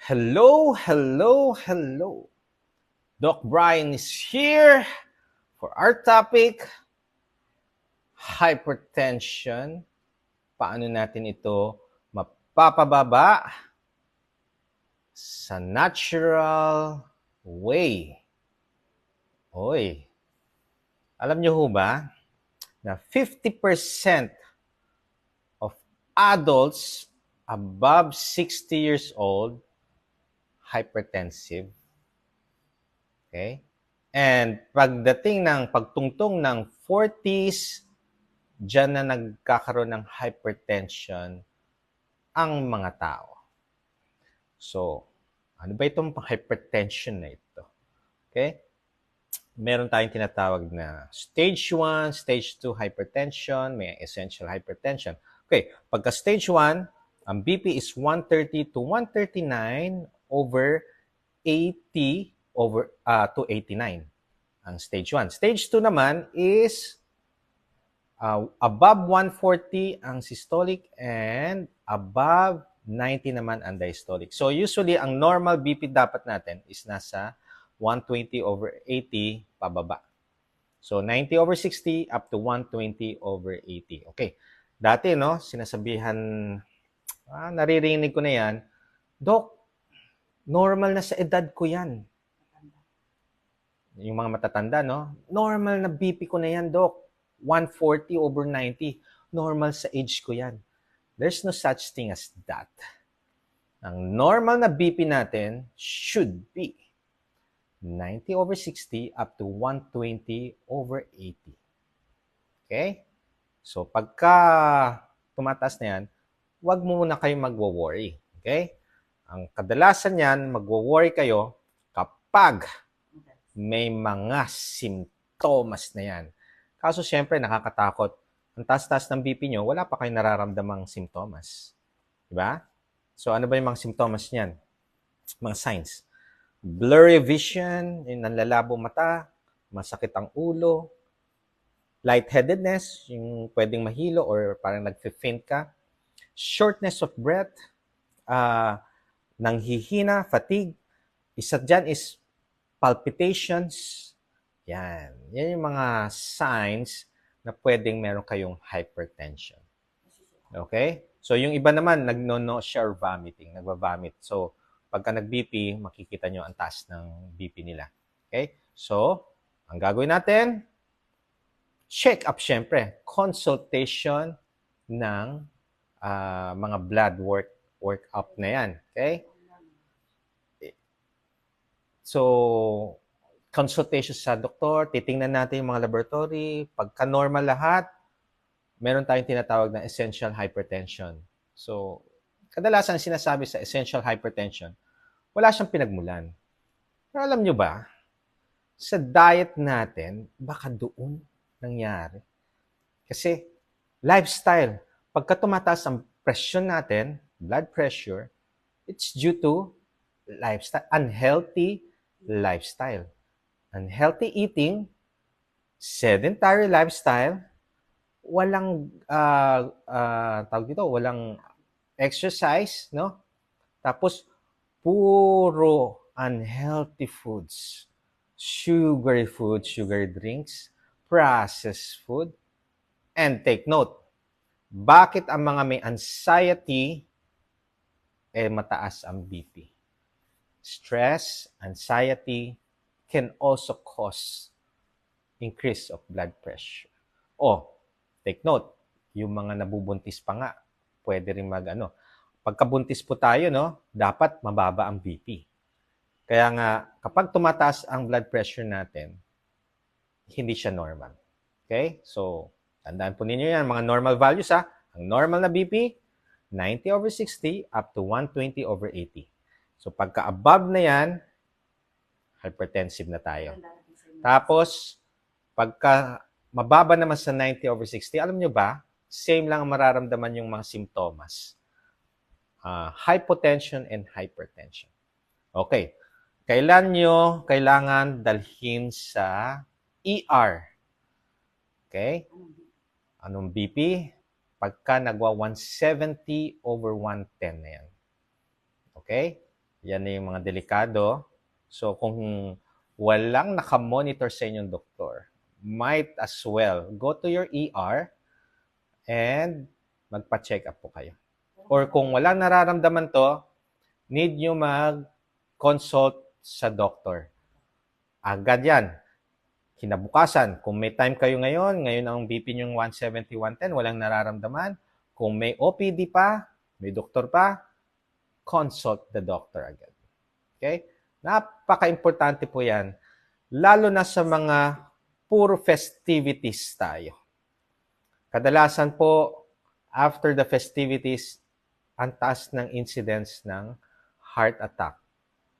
Hello, hello, hello. Doc Brian is here for our topic, hypertension. Paano natin ito mapapababa sa natural way? Oy, alam niyo ho ba na 50% of adults above 60 years old hypertensive? Okay? And pagdating ng pagtungtong ng 40s, diyan na nagkakaroon ng hypertension ang mga tao. So, ano ba itong hypertension na ito? Okay? Meron tayong tinatawag na stage 1, stage 2 hypertension, may essential hypertension. Okay, pagka stage 1, ang BP is 130 to 139 over 80 to 89. Ang stage 1. Stage 2 naman is above 140 ang systolic and above 90 naman ang diastolic. So usually, ang normal BP dapat natin is nasa 120 over 80 pababa. So 90 over 60 up to 120 over 80. Okay. Dati, no, sinasabihan, naririnig ko na yan, Doc, normal na sa edad ko yan. Yung mga matatanda, no? Normal na BP ko na yan, Doc. 140 over 90. Normal sa age ko yan. There's no such thing as that. Ang normal na BP natin should be 90 over 60 up to 120 over 80. Okay? So, pagka tumataas na yan, huwag muna kayong magwo-worry. Okay? Ang kadalasan yan, magwo-worry kayo kapag may mga simptomas na yan. Kaso, syempre, nakakatakot. Ang taas-taas ng BP nyo, wala pa kayong nararamdamang simptomas. Diba? So, ano ba yung mga simptomas niyan? Mga signs. Blurry vision, yung nanlalabo mata, masakit ang ulo, lightheadedness, yung pwedeng mahilo or parang nag-faint ka, shortness of breath, nanghihina, fatigue. Isa dyan is palpitations. Yan. Yan yung mga signs na pwedeng meron kayong hypertension. Okay? So, yung iba naman, nagno-nausea or vomiting, nagva-vomit. So, pagka nag-BP, makikita nyo ang taas ng BP nila. Okay? So, ang gagawin natin, check up syempre, consultation ng mga blood work-up na yan. Okay? So, consultation sa doktor, titingnan natin yung mga laboratory. Pagka normal lahat, meron tayong tinatawag na essential hypertension. So, kadalasan sinasabi sa essential hypertension, wala siyang pinagmulan. Pero alam nyo ba, sa diet natin, baka doon nangyari. Kasi, lifestyle. Pagka tumataas ang presyon natin, blood pressure, it's due to lifestyle, unhealthy lifestyle. Unhealthy eating, sedentary lifestyle, walang tawag dito, walang exercise, no? Tapos puro unhealthy foods, sugary food, sugar drinks, processed food. And take note, bakit ang mga may anxiety mataas ang BP? Stress, anxiety can also cause increase of blood pressure. Take note, yung mga nabubuntis pa nga, pwede rin pagkabuntis po tayo, no, dapat mababa ang BP. Kaya nga, kapag tumataas ang blood pressure natin, hindi siya normal. Okay? So, tandaan po ninyo yan, mga normal values ha. Ang normal na BP, 90 over 60 up to 120 over 80. So, pagka above na yan, hypertensive na tayo. Tapos, pagka mababa naman sa 90 over 60, alam nyo ba, same lang ang mararamdaman yung mga simptomas. Hypotension and hypertension. Okay. Kailan nyo kailangan dalhin sa ER? Okay? Anong BP? Pagka nagwa 170 over 110 na yan. Okay? Yan na yung mga delikado. So, kung walang nakamonitor sa inyong doktor, might as well go to your ER and magpa-check up po kayo. Or kung walang nararamdaman to, need nyo mag-consult sa doktor. Agad yan. Kinabukasan, kung may time kayo ngayon ang BP nyo 170, 110, walang nararamdaman. Kung may OPD pa, may doktor pa, consult the doctor agad. Okay? Napaka-importante po yan. Lalo na sa mga puro festivities tayo. Kadalasan po, after the festivities, ang taas ng incidence ng heart attack,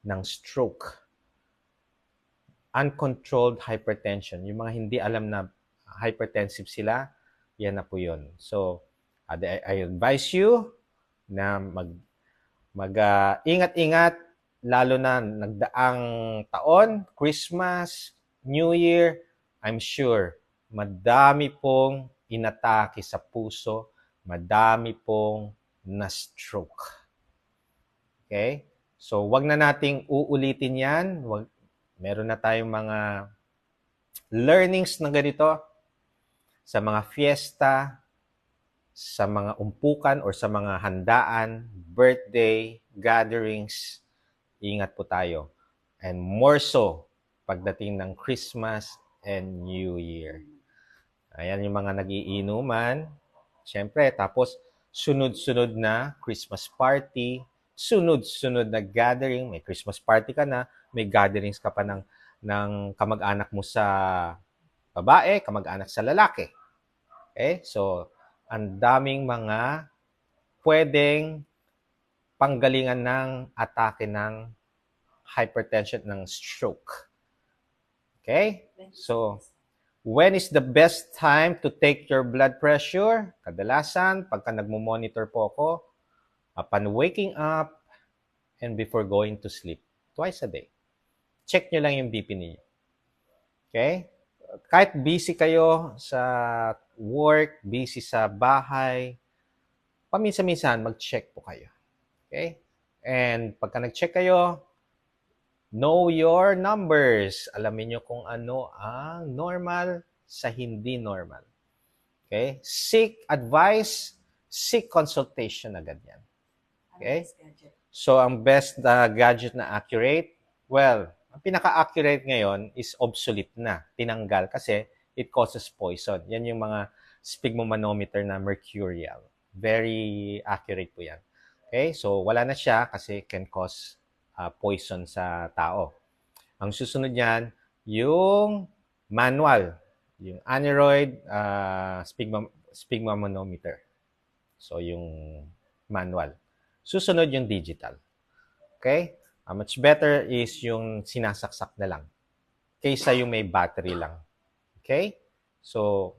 ng stroke, uncontrolled hypertension. Yung mga hindi alam na hypertensive sila, yan na po yun. So, I advise you na ingat-ingat, lalo na nagdaang taon, Christmas, New Year, I'm sure, madami pong inatake sa puso, madami pong na-stroke. Okay? So, wag na nating uulitin yan. Meron na tayong mga learnings na ganito sa mga fiesta, sa mga umpukan or sa mga handaan, birthday, gatherings. Ingat po tayo. And more so, pagdating ng Christmas and New Year. Ayan yung mga nagiinuman. Siyempre, tapos sunod-sunod na Christmas party, sunod-sunod na gathering, may Christmas party ka na, may gatherings ka pa ng kamag-anak mo sa babae, kamag-anak sa lalaki. Okay? So, ang daming mga pwedeng panggalingan ng atake ng hypertension, ng stroke. Okay? So, when is the best time to take your blood pressure? Kadalasan, pagka nagmo-monitor po ako, upon waking up and before going to sleep, twice a day. Check nyo lang yung BP niyo. Okay? Kahit busy kayo sa work, busy sa bahay, paminsan-minsan mag-check po kayo. Okay? And pagka nag-check kayo, know your numbers. Alamin nyo kung ano ang normal sa hindi normal. Okay? Seek advice, seek consultation agad yan. Okay? So, ang best gadget na accurate, well, ang pinaka-accurate ngayon is obsolete na. Tinanggal kasi it causes poison. Yan yung mga sphygmomanometer na mercurial. Very accurate po yan. Okay? So, wala na siya kasi can cause poison sa tao. Ang susunod niyan, yung manual. Yung aneroid sphygmomanometer. So, yung manual. Susunod yung digital. Okay? Much better is yung sinasaksak na lang kaysa yung may battery lang. Okay? So,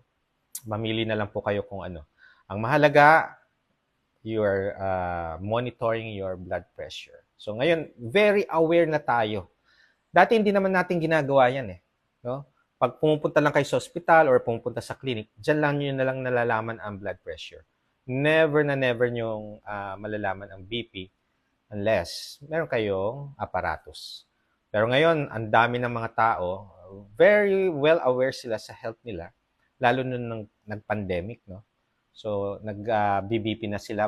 mamili na lang po kayo kung ano. Ang mahalaga, you are monitoring your blood pressure. So, ngayon, very aware na tayo. Dati hindi naman natin ginagawa yan eh. No? Pag pumupunta lang kayo sa hospital or pumupunta sa clinic, dyan lang nyo na lang nalalaman ang blood pressure. Never na never nyong malalaman ang BP unless meron kayong aparatus. Pero ngayon, ang dami ng mga tao, very well aware sila sa health nila, lalo nung nag-pandemic, no? So, nag-BBP na sila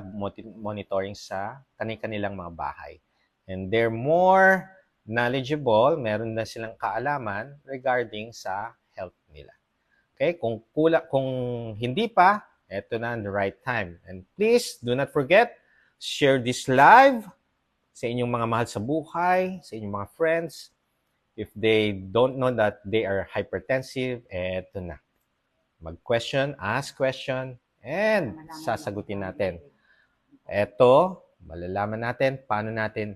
monitoring sa kanilang mga bahay. And they're more knowledgeable, meron na silang kaalaman regarding sa health nila. Okay? Kung hindi pa, eto na the right time. And please, do not forget, share this live sa inyong mga mahal sa buhay, sa inyong mga friends. If they don't know that they are hypertensive, eto na. Mag-question, ask question, and sasagutin natin. Eto, malalaman natin paano natin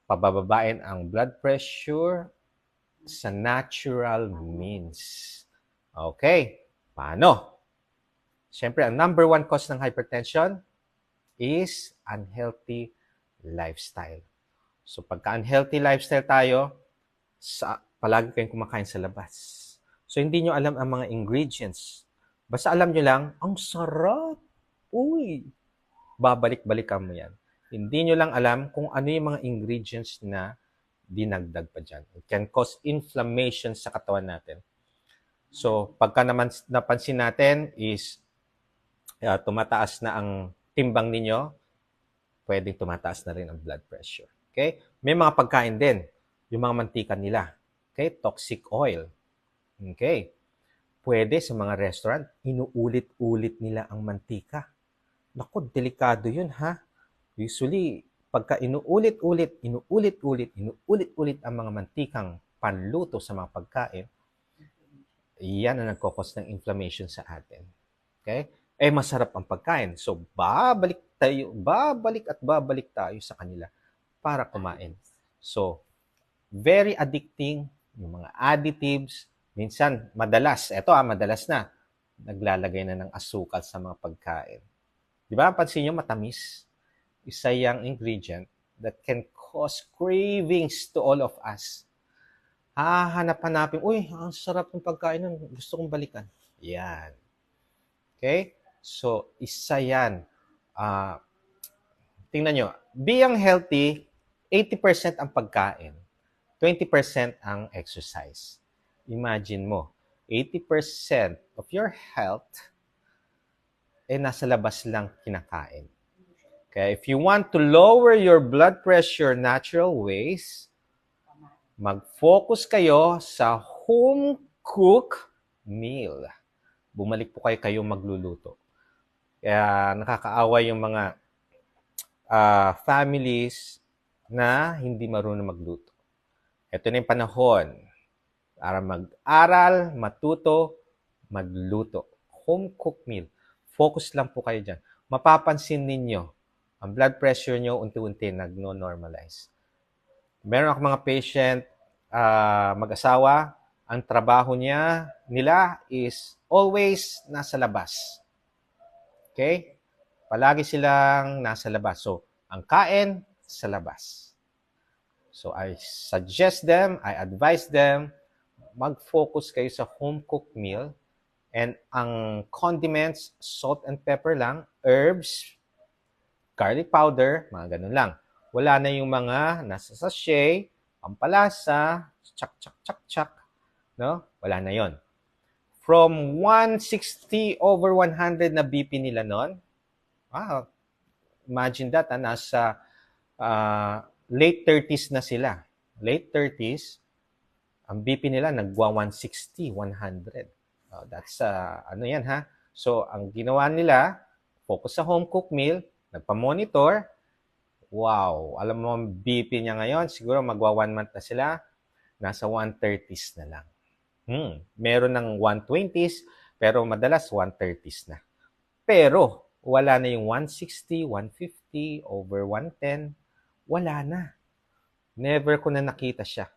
pabababain ang blood pressure sa natural means. Okay, paano? Siyempre, ang number one cause ng hypertension is unhealthy lifestyle. So, pagka unhealthy lifestyle tayo, palagi kayong kumakain sa labas. So, hindi nyo alam ang mga ingredients. Basta alam nyo lang, ang sarap. Uy! Babalik-balikan mo yan. Hindi nyo lang alam kung ano yung mga ingredients na dinagdag pa dyan. It can cause inflammation sa katawan natin. So, pagka naman napansin natin is tumataas na ang timbang ninyo, pwedeng tumataas na rin ang blood pressure. Okay? May mga pagkain din, yung mga mantika nila. Okay? Toxic oil. Okay? Pwede sa mga restaurant, inuulit-ulit nila ang mantika. Naku, delikado yun ha. Usually, pagka inuulit-ulit ang mga mantikang panluto sa mga pagkain, yan ang nagkakos ng inflammation sa atin. Okay? Masarap ang pagkain. So, babalik tayo sa kanila para kumain. So, very addicting, yung mga additives, minsan, madalas na, naglalagay na ng asukal sa mga pagkain. Di ba? Pansin nyo, matamis. Isa yung ingredient that can cause cravings to all of us. Hahanap-hanapin, uy, ang sarap ng pagkain nun, gusto kong balikan. Yan. Okay? So, isa yan. Tingnan nyo, being healthy, 80% ang pagkain, 20% ang exercise. Imagine mo, 80% of your health nasa labas lang kinakain. Okay? If you want to lower your blood pressure natural ways, mag-focus kayo sa home cook meal. Bumalik po kayo magluluto. Kaya nakakaawa yung mga families na hindi marunong magluto. Ito na yung panahon para mag-aral, matuto, magluto. Home cooked meal. Focus lang po kayo dyan. Mapapansin ninyo, ang blood pressure nyo unti-unti nagno-normalize. Meron ako mga patient, mag-asawa, ang trabaho nila is always nasa labas. Okay? Palagi silang nasa labas. So, ang kain sa labas. So, I suggest them, I advise them, mag-focus kayo sa home-cooked meal. And ang condiments, salt and pepper lang, herbs, garlic powder, mga ganun lang. Wala na yung mga nasa sachet, pampalasa, chak. No? Wala na yon. From 160 over 100 na BP nila nun, imagine that, nasa late 30s na sila. Late 30s, ang BP nila nagwa 160, 100. That's, ano yan ha? So, ang ginawa nila, focus sa home cooked meal, nagpa-monitor, wow, alam mo ang BP niya ngayon, siguro magwa 1 month na sila, nasa 130s na lang. Meron ng 120s, pero madalas 130s na. Pero, wala na yung 160, 150, over 110, wala na. Never ko na nakita siya.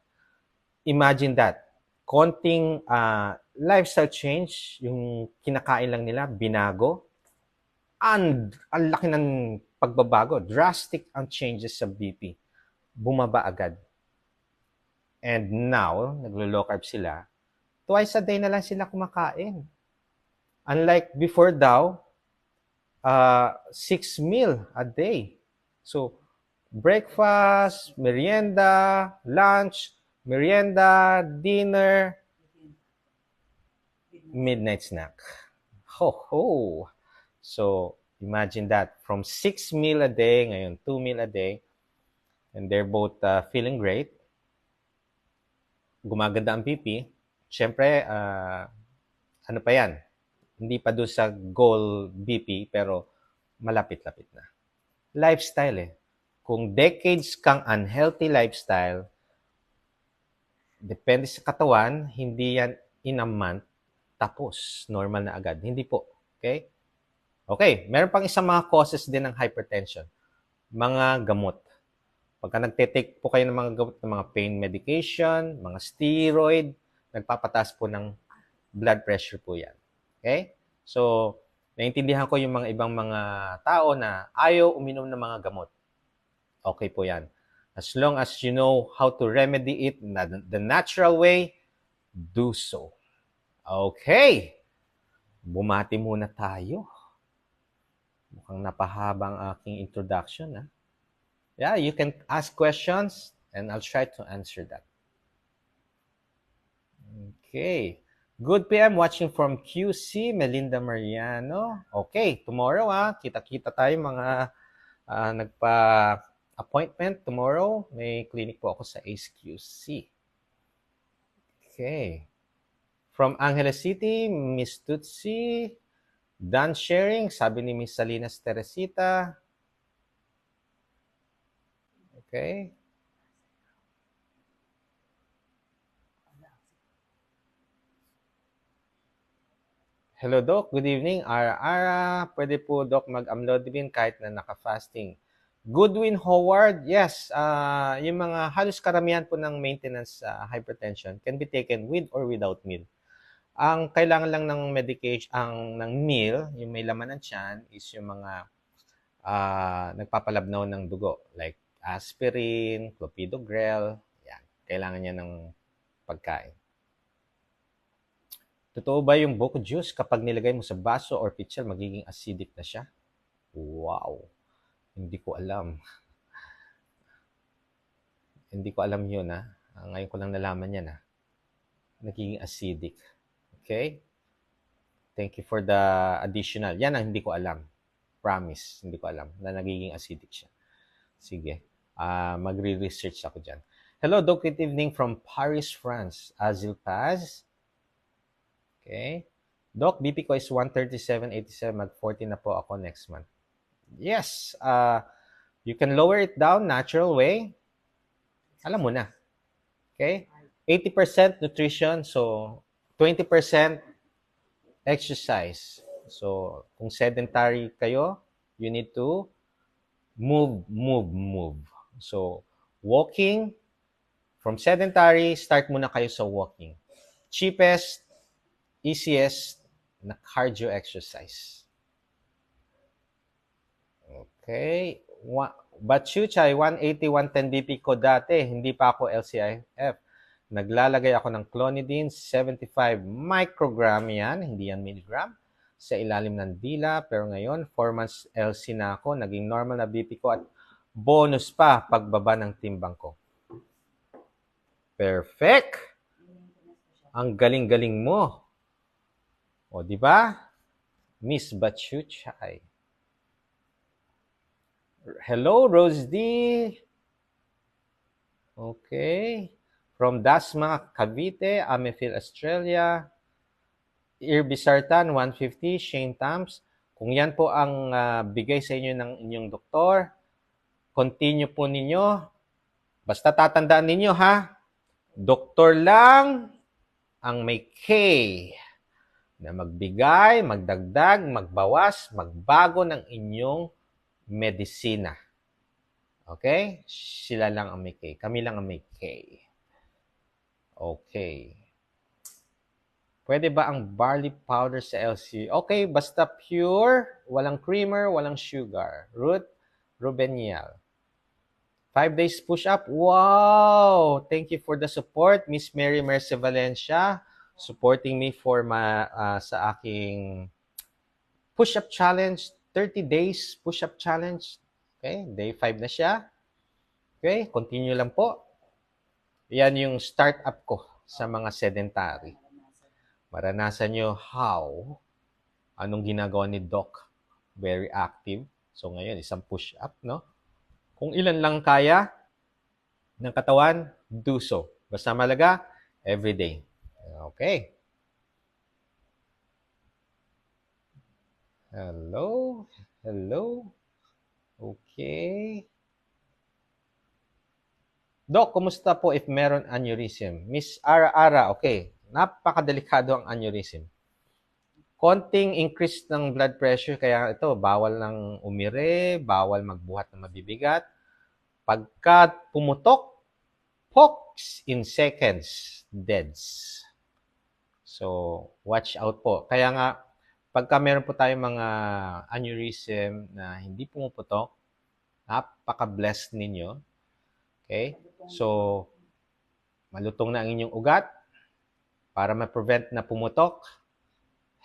Imagine that. Konting lifestyle change, yung kinakain lang nila, binago, and ang laki ng pagbabago. Drastic ang changes sa BP. Bumaba agad. And now, naglo-low carb sila, twice a day na lang sila kumakain. Unlike before daw, 6 meal a day. So, breakfast, merienda, lunch, merienda, dinner, midnight snack. Ho! So, imagine that. From 6 meal a day, ngayon 2 meal a day, and they're both feeling great. Gumaganda ang BP. Siyempre, ano pa yan? Hindi pa doon sa goal BP, pero malapit-lapit na. Lifestyle Kung decades kang unhealthy lifestyle, depende sa katawan, hindi yan in a month, tapos, normal na agad. Hindi po. Okay? Okay, meron pang isang mga causes din ng hypertension. Mga gamot. Pagka nagtitake po kayo ng mga gamot, ng mga pain medication, mga steroid, nagpapataas po ng blood pressure po yan. Okay? So, naintindihan ko yung mga ibang mga tao na ayaw uminom ng mga gamot. Okay po yan. As long as you know how to remedy it the natural way, do so. Okay. Bumati muna tayo. Mukhang napahaba ang aking introduction. Yeah, you can ask questions and I'll try to answer that. Okay. Good PM watching from QC, Melinda Mariano. Okay, tomorrow kita-kita tayo mga nagpa-appointment tomorrow. May clinic po ako sa Ace QC. Okay. From Angeles City, Miss Tutsi, done sharing, sabi ni Miss Salinas Teresita. Okay. Hello, Doc. Good evening. Ara, pwede po, Doc, mag-amlodipine kahit na naka-fasting. Goodwin Howard, yes. Yung mga halos karamihan po ng maintenance hypertension can be taken with or without meal. Ang kailangan lang ng medication, ng meal, yung may laman ng tiyan, is yung mga nagpapalabnaw ng dugo. Like aspirin, clopidogrel, yan. Kailangan niya ng pagkain. Totoo ba yung buko juice kapag nilagay mo sa baso or pitcher, magiging acidic na siya? Wow. Hindi ko alam. Hindi ko alam yun, ngayon ko lang nalaman yan, nagiging acidic. Okay? Thank you for the additional. Yan ang hindi ko alam. Promise, hindi ko alam na nagiging acidic siya. Sige. Magre-research ako dyan. Hello, Doc. Good evening from Paris, France. Azil Paz. Okay. Doc, BP ko is 137.87. Mag-40 na po ako next month. Yes. You can lower it down natural way. Alam mo na. Okay? 80% nutrition, so 20% exercise. So, kung sedentary kayo, you need to move. So, walking, from sedentary, start muna kayo sa walking. Cheapest, easiest na cardio exercise. Okay. Bachuchay, 180, 110 BP ko dati. Hindi pa ako LCIF. Naglalagay ako ng clonidine, 75 microgram yan, hindi yan milligram, sa ilalim ng dila. Pero ngayon, 4 months LC na ako, naging normal na BP ko at bonus pa pagbaba ng timbang ko. Perfect! Ang galing-galing mo. O, di ba? Miss Bachuchay. Hello, Rose D. Okay. From Dasma, Cavite, Amefil, Australia. Irbisartan, 150, Shane Tams. Kung yan po ang bigay sa inyo ng inyong doktor, continue po ninyo. Basta tatandaan ninyo doktor lang ang may K na magbigay, magdagdag, magbawas, magbago ng inyong medisina. Okay? Sila lang ang may K. Kami lang ang may K. Okay. Pwede ba ang barley powder sa LC? Okay, basta pure, walang creamer, walang sugar. Ruth Rubenial. 5 days push-up. Wow! Thank you for the support, Miss Mary Merce Valencia, supporting me for sa aking push-up challenge. 30 days push-up challenge. Okay, day 5 na siya. Okay, continue lang po. Yan yung start-up ko sa mga sedentary. Maranasan nyo how, anong ginagawa ni Doc. Very active. So ngayon, isang push-up, no? Kung ilan lang kaya ng katawan, do so. Basta malaga, everyday. Okay. Hello. Okay. Doc, kumusta po if meron aneurysm? Miss Ara, okay. Napakadelikado ang aneurysm. Konting increase ng blood pressure, kaya ito, bawal nang umire, bawal magbuhat ng mabibigat. Pagka pumutok, pokes in seconds, deads. So, watch out po. Kaya nga, pagka meron po tayong mga aneurysm na hindi pumuputok, napaka-blessed ninyo. Okay? So, malutong na ang inyong ugat para ma-prevent na pumutok.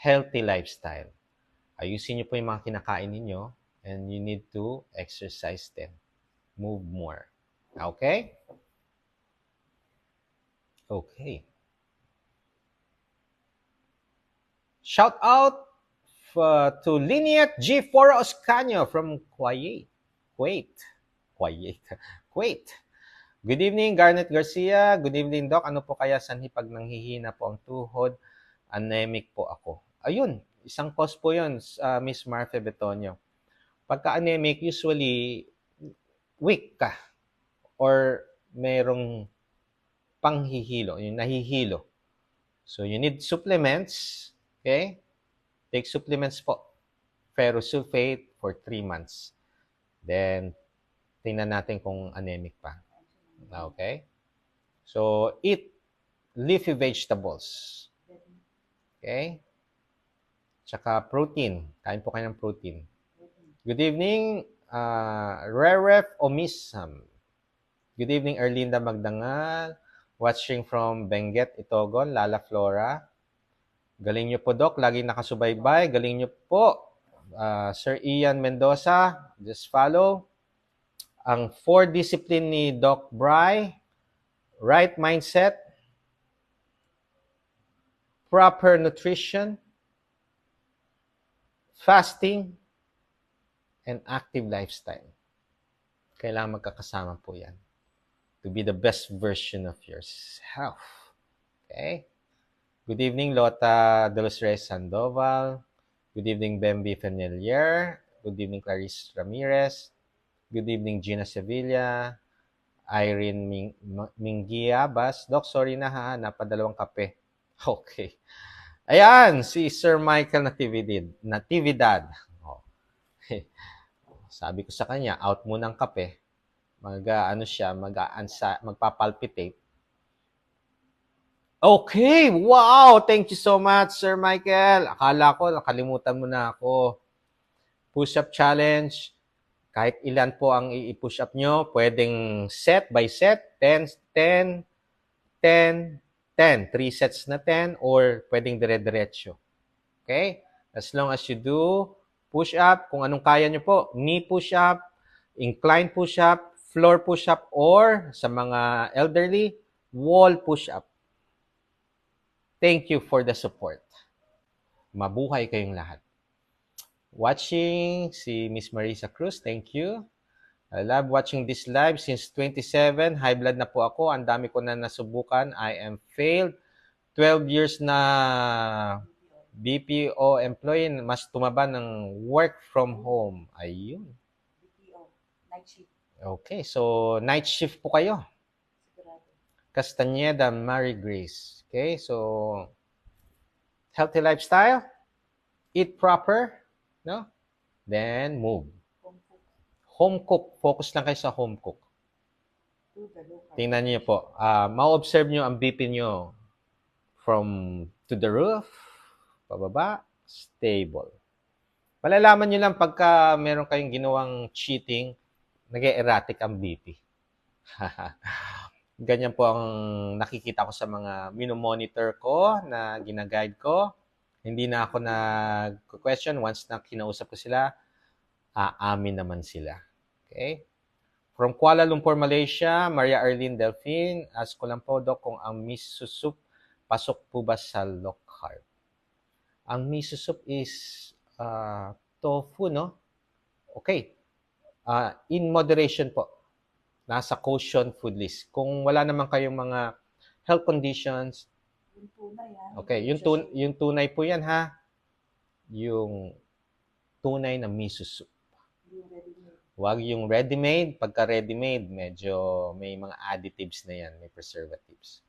Healthy lifestyle. Ayusin niyo po yung mga kinakain ninyo and you need to exercise them. move more. Okay? Okay. Shout out to Liniet G4 Oscanio from Kuwait. Kuwait. Kuwait. Good evening, Garnet Garcia. Good evening, Doc. Ano po kaya sanhi pag nanghihina po ang tuhod? Anemic po ako. Ayun, isang cause po yun, Miss Marfe Betonio. Pagka-anemic, usually, weak ka or merong panghihilo, yung nahihilo. So, you need supplements, okay? Take supplements po. Ferrosulfate for 3 months. Then, tingnan natin kung anemic pa. Okay? So, eat leafy vegetables. Okay? Tsaka protein. Kain po kayo ng protein. Good evening, Reref Omisam. Good evening, Erlinda Magdangal. Watching from Benguet, Itogon, Lala Flora. Galing nyo po, Doc. Laging nakasubaybay. Galing nyo po. Sir Ian Mendoza, just follow. Ang 4 discipline ni Doc Bry, right mindset, proper nutrition, fasting, and active lifestyle. Kailangan magkakasama po yan to be the best version of yourself. Okay? Good evening, Lota de los Reyes Sandoval. Good evening, Bembi Fenelier. Good evening, Clarice Ramirez. Good evening, Gina Sevilla. Irene Mingiabas. Doc, sorry na ha, napadalawang kape. Okay. Ayan, si Sir Michael Natividad. Oh. Sabi ko sa kanya, out mo ng kape. Magpapalpitate. Okay, wow! Thank you so much, Sir Michael. Akala ko, nakalimutan mo na ako. Push-up challenge. Kahit ilan po ang i-push up nyo, pwedeng set by set, 10, 10, 10, 10. 3 sets na 10 or pwedeng dire-diretso. Okay? As long as you do push up, kung anong kaya nyo po, knee push up, incline push up, floor push up, or sa mga elderly, wall push up. Thank you for the support. Mabuhay kayong lahat. Watching si Miss Marisa Cruz, thank you. I love watching this live since 27. High blood na po ako. Ang dami ko na nasubukan. I am failed. 12 years na BPO employee, mas tumaba ng work from home. Ayun. BPO, night shift. Okay, so night shift po kayo. Castañeda, Mary Grace. Okay, so healthy lifestyle, eat proper, no? Then move. Home cook. Focus lang kayo sa home cook. Tingnan niyo po. Ma-observe niyo ang BP niyo from to the roof, pababa, stable. Malalaman niyo lang pagka meron kayong ginawang cheating, nag-erratic ang BP. Ganyan po ang nakikita ko sa mga minomonitor ko na ginaguide ko. Hindi na ako nag-question. Once na kinausap ko sila, aamin naman sila. Okay? From Kuala Lumpur, Malaysia, Maria Arlene Delphine, ask ko lang po, Doc, kung ang miso soup, pasok po ba sa low carb? Ang miso soup is tofu, no? Okay. In moderation po. Nasa caution food list. Kung wala naman kayong mga health conditions, Yung tunay, ha? okay, yung tunay po yan, ha? Yung tunay na miso soup. Yung ready-made. Huwag yung ready-made. Pagka ready-made, medyo may mga additives na yan, may preservatives.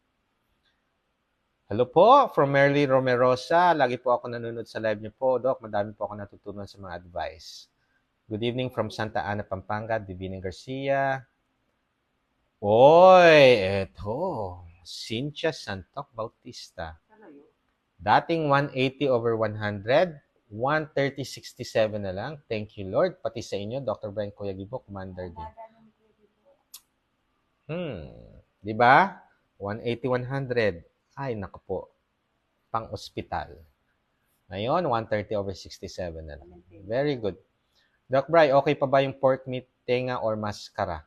Hello po, from Merly Romerosa. Lagi po ako nanonood sa live niyo po, Doc. Madami po ako natutunan sa mga advice. Good evening from Santa Ana, Pampanga, Divina Garcia. Oy, eto. Cynthia Santok Bautista. Dating 180 over 100, 130.67 na lang. Thank you, Lord. Pati sa inyo, Dr. Brian Kuyagibo, Commander din. Di ba? 180, 100. Ay, naku po. Pang-ospital. Ngayon, 130 over 67 na lang. Very good. Doc Bri, okay pa ba yung pork meat, tenga, or mascara?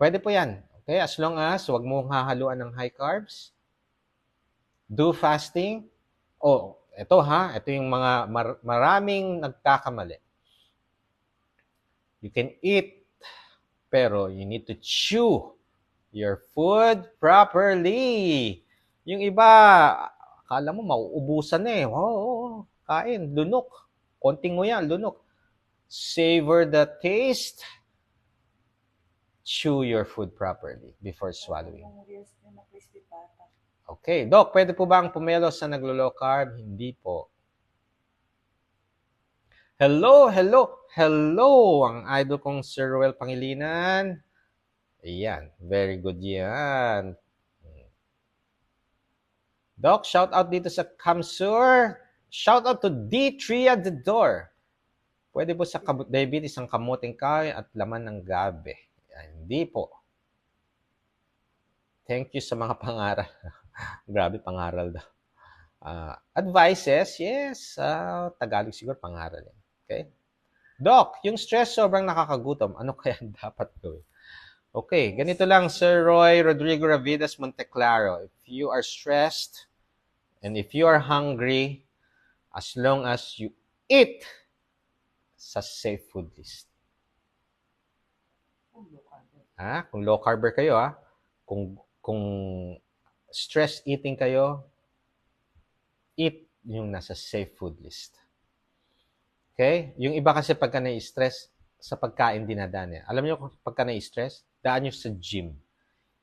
Pwede po yan. Okay? As long as wag mong hahaluan ng high carbs, do fasting. Oh, ito ha, ito yung mga maraming nagkakamali. You can eat, pero you need to chew your food properly. Yung iba, akala mo mauubusan na eh. Oo, kain, lunok. Konting mo yan, lunok. Savor the taste. Chew your food properly before swallowing. Yung reels niya na crispy pata. Okay. Doc, pwede po ba ang pumelo sa naglo-low carb? Hindi po. Hello, hello, hello! Ang idol kong Sir Ruel Pangilinan. Ayan, very good yan. Doc, shout out dito sa Kamsur. Shout out to D3 at the door. Pwede po sa diabetes ang kamuting kahoy at laman ng gabi. Hindi po. Thank you sa mga pangaral. Grabe, pangaral daw. Advices, yes. Tagalog siguro, pangaral. Okay? Doc, yung stress sobrang nakakagutom. Ano kaya dapat gawin? Okay, ganito lang, Sir Roy Rodrigo Ravidas Monteclaro. If you are stressed and if you are hungry, as long as you eat sa safe food list. Kung low carb kayo, kung stress eating kayo, eat yung nasa safe food list. Okay? Yung iba kasi pagka na-stress, sa pagkain dinadaan eh. Alam niyo kung pagka na-stress, daan nyo sa gym,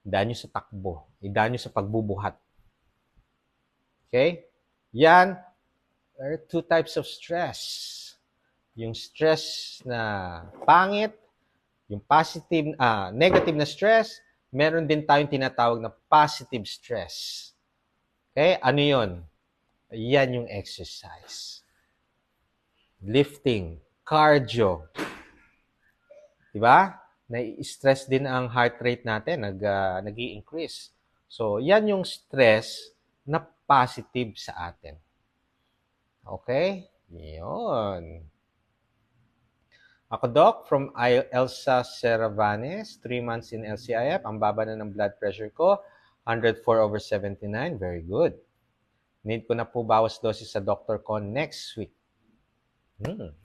daan nyo sa takbo, daan nyo sa pagbubuhat. Okay? Yan, there are two types of stress. Yung stress na pangit, yung positive, negative na stress, meron din tayong tinatawag na positive stress. Okay? Ano yun? Yan yung exercise. Lifting, cardio. Diba? Nai-stress din ang heart rate natin, nag-i-increase. So, yan yung stress na positive sa atin. Okay? Yun. Ako, Doc, from Elsa Seravanes, 3 months in LCIF. Ang baba na ng blood pressure ko, 104/79. Very good. Need ko na po bawas dosis sa doctor ko next week.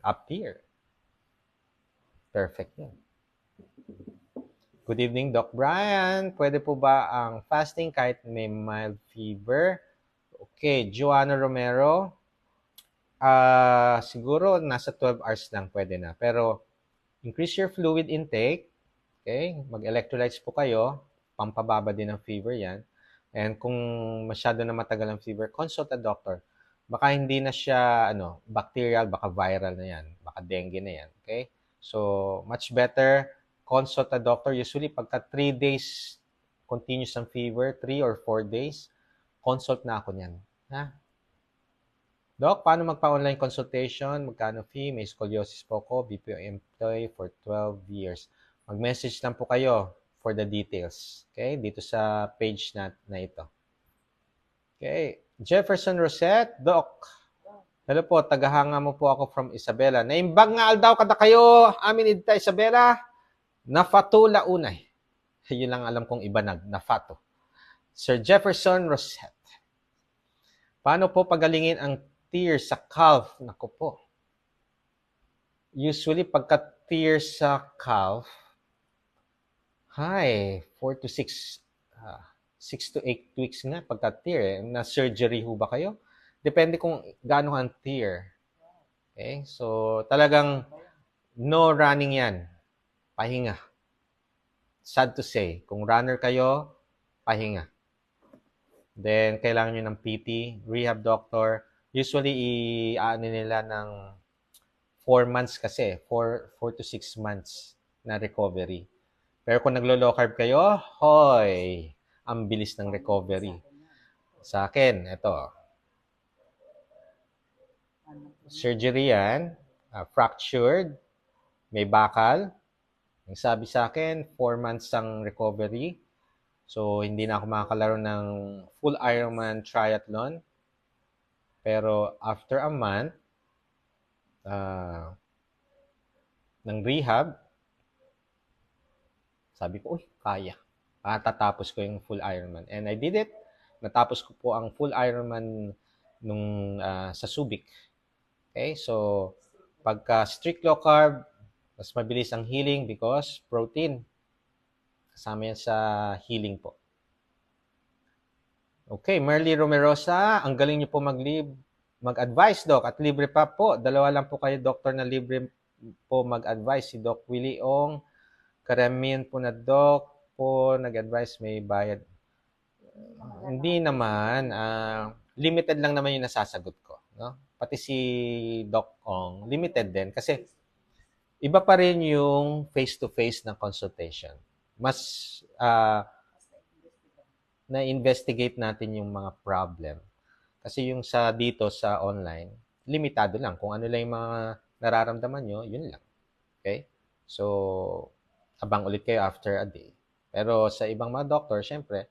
Up here. Perfect yun. Good evening, Doc Brian. Pwede po ba ang fasting kahit may mild fever? Okay, Joanna Romero. Siguro nasa 12 hours lang pwede na. Pero increase your fluid intake. Okay? Mag-electrolytes po kayo. Pampababa din ng fever yan. And kung masyado na matagal ang fever, consult a doctor. Baka hindi na siya bacterial, baka viral na yan. Baka dengue na yan. Okay? So, much better consult a doctor. Usually, pagka 3 days continuous ang fever, 3 or 4 days, consult na ako niyan. Ha? Doc, paano magpa-online consultation? Magkano fee? May scoliosis po ko, BPO employee for 12 years. Mag-message lang po kayo for the details. Okay? Dito sa page na ito. Okay. Jefferson Rosette, Doc. Hello po, tagahanga mo po ako from Isabela. Naimbag nga aldaw kada kayo, amin idta Isabela. Nafato launay. Yun lang alam kong ibanag, nafato. Sir Jefferson Rosette. Paano po pagalingin ang tear sa calf? Naku po. Usually, pagka tear sa calf, 4 to 6, 6 to 8 weeks nga pagka tear. Na-surgery ho ba kayo? Depende kung gaano ang tear. Okay? So, talagang no running yan. Pahinga. Sad to say. Kung runner kayo, pahinga. Then, kailangan nyo ng PT, rehab doctor. Usually, i-ano nila ng 4 months kasi. 4 to 6 months na recovery. Pero kung naglo-low carb kayo, hoy, ang bilis ng recovery. Sa akin, ito. Surgery yan, fractured, may bakal. Ang sabi sa akin, 4 months ang recovery. So, hindi na ako makakalaro ng full Ironman triathlon. Pero after a month ng rehab, Sabi ko, uy, kaya. Tatapos ko yung full Ironman. And I did it. Natapos ko po ang full Ironman nung sa Subic. Okay, so pagka strict low carb, mas mabilis ang healing because protein. Kasama yan sa healing po. Okay, Merly Romerosa, ang galing niyo po mag-advise, Doc. At libre pa po. Dalawa lang po kayo, Doctor, na libre po mag-advise. Si Doc Willie Ong, karamihan po na Doc po nag-advise may bayad. Hindi naman. Limited lang naman yung nasasagot ko. No? Pati si Doc Ong, limited din. Kasi iba pa rin yung face-to-face ng consultation. Mas na-investigate natin yung mga problem. Kasi yung sa dito sa online, limitado lang. Kung ano lang yung mga nararamdaman nyo, yun lang. Okay? So, abang ulit kayo after a day. Pero sa ibang mga doctor, syempre,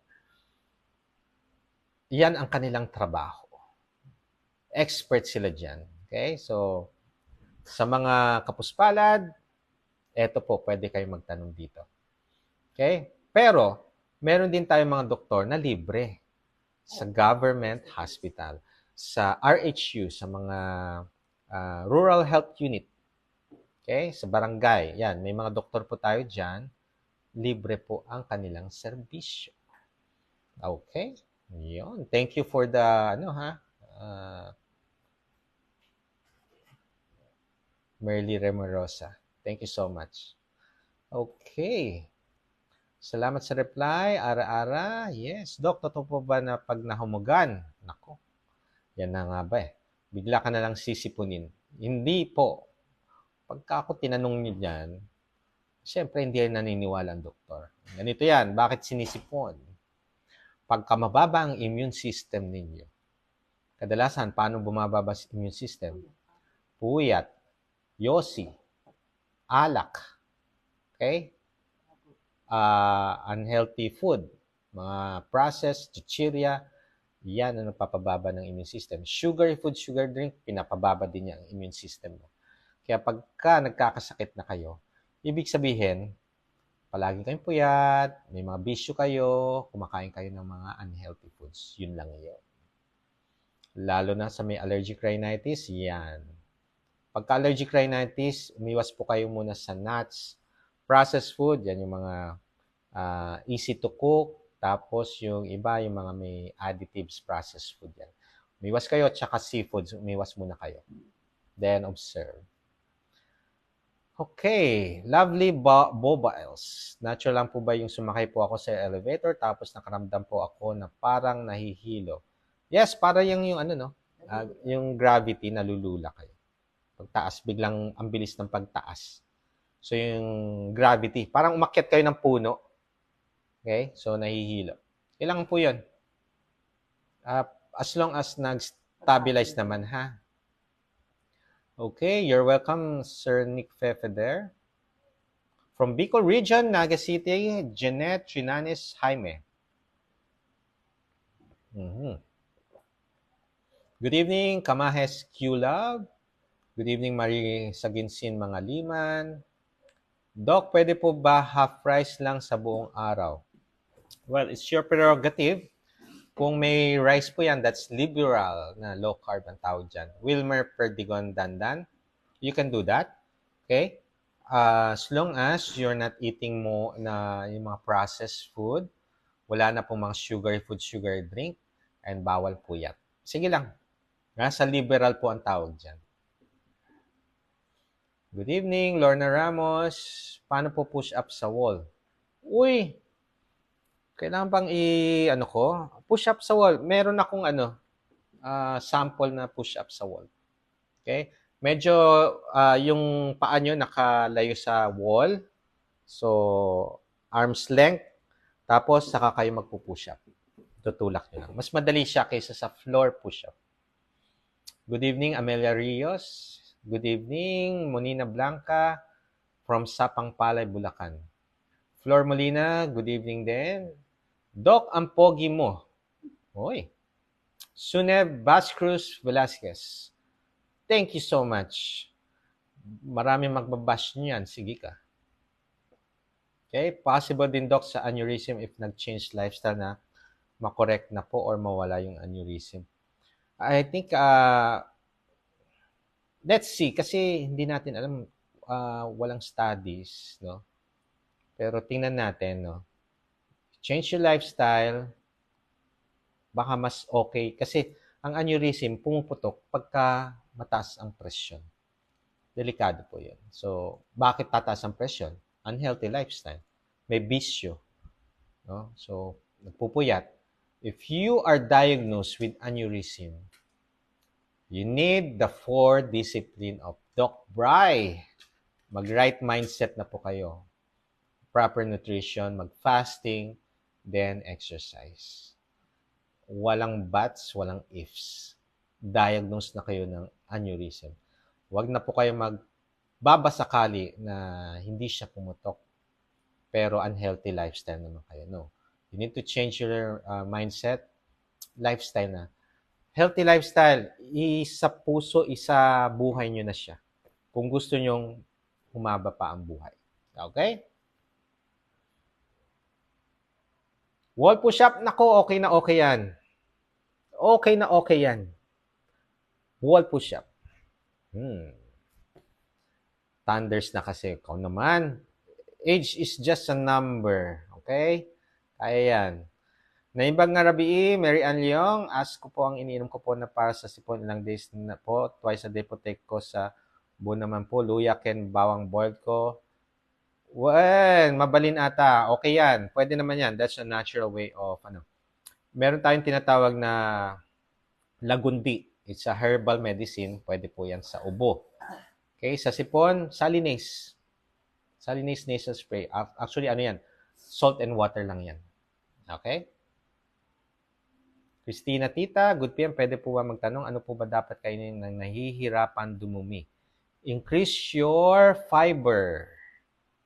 yan ang kanilang trabaho. Expert sila dyan. Okay? So, sa mga kapuspalad, eto po, pwede kayo magtanong dito. Okay? Pero, meron din tayong mga doktor na libre sa government hospital, sa RHU, sa mga rural health unit. Okay? Sa barangay. Yan, may mga doktor po tayo dyan. Libre po ang kanilang serbisyo. Okay? Yun. Thank you for the, Merly Remorosa. Thank you so much. Okay. Salamat sa reply. Ara-ara. Yes. Doc, totoo po ba na pag nahumugan? Nako. Yan na nga ba eh. Bigla ka na lang sisipunin. Hindi po. Pagka ako tinanong niyo dyan, siyempre hindi yan naniniwala ang doktor. Ganito yan. Bakit sinisipon? Pagka mababa ang immune system ninyo, kadalasan, paano bumababa ang immune system? Puyat, yosi, alak, okay? Unhealthy food, mga processed, chichirya, yan ang napapababa ng immune system. Sugary food, sugar drink, pinapababa din niya ang immune system mo. Kaya pagka nagkakasakit na kayo, ibig sabihin, palagi kayong puyat, may mga bisyo kayo, kumakain kayo ng mga unhealthy foods. Yun lang yun. Lalo na sa may allergic rhinitis, yan. Pagka allergic rhinitis, umiwas po kayo muna sa nuts, processed food, yan yung mga easy to cook, tapos yung iba, yung mga may additives, processed food yan. Umiwas kayo, tsaka seafoods, umiwas muna kayo. Then observe. Okay, lovely Bobiles. Natural lang po ba yung sumakay po ako sa elevator tapos nakaramdam po ako na parang nahihilo? Yes, para yung yung gravity, nalulula kayo. Pagtaas, biglang ang bilis ng pagtaas. So yung gravity, parang umakyat kayo ng puno. Okay? So nahihilo. Kailangan po yun. As long as nag-stabilize naman, ha? Okay, you're welcome, Sir Nick Fefeder. From Bicol Region, Naga City, Jeanette Trinanes Jaime. Good evening, Kamahes Q-Love. Good evening, Marie Saginsin Mangaliman. Doc, pwede po ba half price lang sa buong araw? Well, it's your prerogative. Kung may rice po yan, that's liberal na low carb ang tawag dyan. Wilmer Perdigon Dandan, you can do that. Okay? As long as you're not eating mo na yung mga processed food, wala na pong mga sugary food, sugar drink, and bawal po yan. Sige lang. Nasa liberal po ang tawag dyan. Good evening, Lorna Ramos. Paano po push up sa wall? Uy! Kailangan bang push up sa wall. Meron akong sample na push up sa wall. Okay? Medyo yung paa nyo nakalayo sa wall. So, arm's length. Tapos, saka kayo magpo-push up. Tutulak nyo lang. Mas madali siya kaysa sa floor push up. Good evening, Amelia Rios. Good evening, Monina Blanca from Sapang Palay, Bulacan. Flor Molina, good evening din. Doc, ang pogi mo. Oy. Sunev Bascruz Velasquez. Thank you so much. Marami magbabash niyan. Sige ka. Okay? Possible din, Doc, sa aneurysm if nag-change lifestyle na makorek na po or mawala yung aneurysm. I think, let's see, kasi hindi natin alam, walang studies, no? Pero tingnan natin, no? Change your lifestyle, baka mas okay. Kasi ang aneurysm pumuputok pagka mataas ang presyon. Delikado po yun. So, bakit tataas ang presyon? Unhealthy lifestyle. May bisyo. No? So, nagpupuyat. If you are diagnosed with aneurysm, you need the 4 discipline of Doc Bry. Mag-right mindset na po kayo. Proper nutrition, mag-fasting, then exercise. Walang buts, walang ifs. Diagnose na kayo ng aneurysm. Huwag na po kayo magbabasakali na hindi siya pumutok pero unhealthy lifestyle naman kayo. No. You need to change your mindset, lifestyle na. Healthy lifestyle, isa puso, isa buhay nyo na siya. Kung gusto nyong humaba pa ang buhay. Okay? Wall push-up, nako, okay na okay yan. Okay na okay yan. Wall push-up. Thunders na kasi. Ikaw naman. Age is just a number. Okay? Kaya yan. Naibag nga rabi, Mary Ann Leong, ask ko po ang iniinom ko po na para sa sipon ilang days na po. Twice a day po take ko sa buo naman po. Luya, ken, bawang boiled ko. Well, mabalin ata. Okay yan. Pwede naman yan. That's a natural way of, Meron tayong tinatawag na lagundi. It's a herbal medicine. Pwede po yan sa ubo. Okay, sa sipon, Salinase. Salinase nasal spray. Actually, ano yan? Salt and water lang yan. Okay? Christina Tita, good PM, pwede po ba magtanong, ano po ba dapat kainin ng nahihirapan dumumi? Increase your fiber.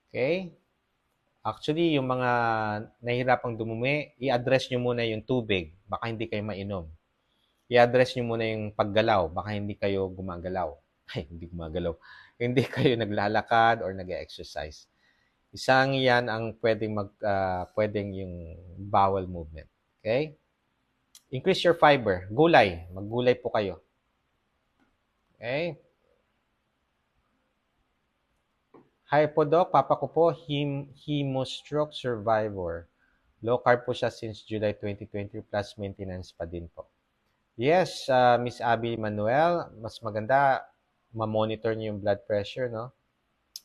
Okay? Actually, yung mga nahihirapang dumumi, i-address nyo muna yung tubig. Baka hindi kayo mainom. I-address nyo muna yung paggalaw. Baka hindi kayo gumagalaw. Ay, hindi gumagalaw. Hindi kayo naglalakad or nag-exercise. Isang yan ang pwedeng yung bowel movement. Okay? Increase your fiber. Gulay. Maggulay po kayo. Okay? Hi po, Doc. Papa ko po, hemostroke survivor. Low carb po siya since July 2020 plus maintenance pa din po. Yes, Miss Abby Manuel, mas maganda ma-monitor niyo yung blood pressure, no?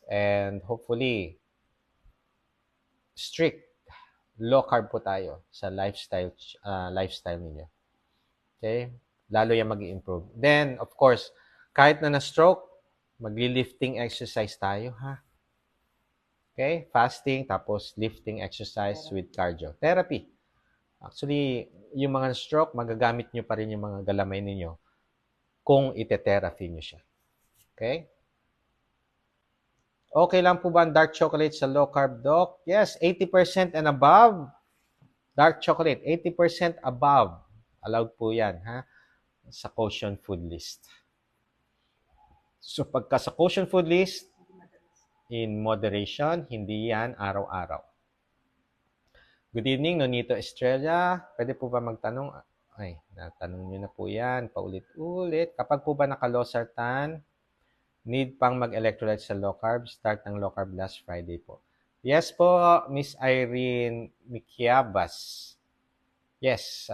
And hopefully, strict low carb po tayo sa lifestyle niyo. Okay? Lalo yan mag-i-improve. Then, of course, kahit na na-stroke, magli-lifting exercise tayo, ha? Okay? Fasting, tapos lifting exercise with cardio. Therapy. Actually, yung mga stroke, magagamit nyo pa rin yung mga galamay ninyo kung ite-therapy nyo siya. Okay? Okay lang po ba ang dark chocolate sa low carb, Doc? Yes, 80% and above. Dark chocolate, 80% above. Allowed po yan, ha? Sa caution food list. So, pagka sa caution food list, in moderation, hindi yan araw-araw. Good evening, Nonito Estrella. Pwede po ba magtanong? Ay, natanong nyo na po yan. Paulit-ulit. Kapag po ba nakalosartan, need pang mag-electrolyte sa low carb, start ng low carb last Friday po. Yes po, Miss Irene Mikiabas. Yes,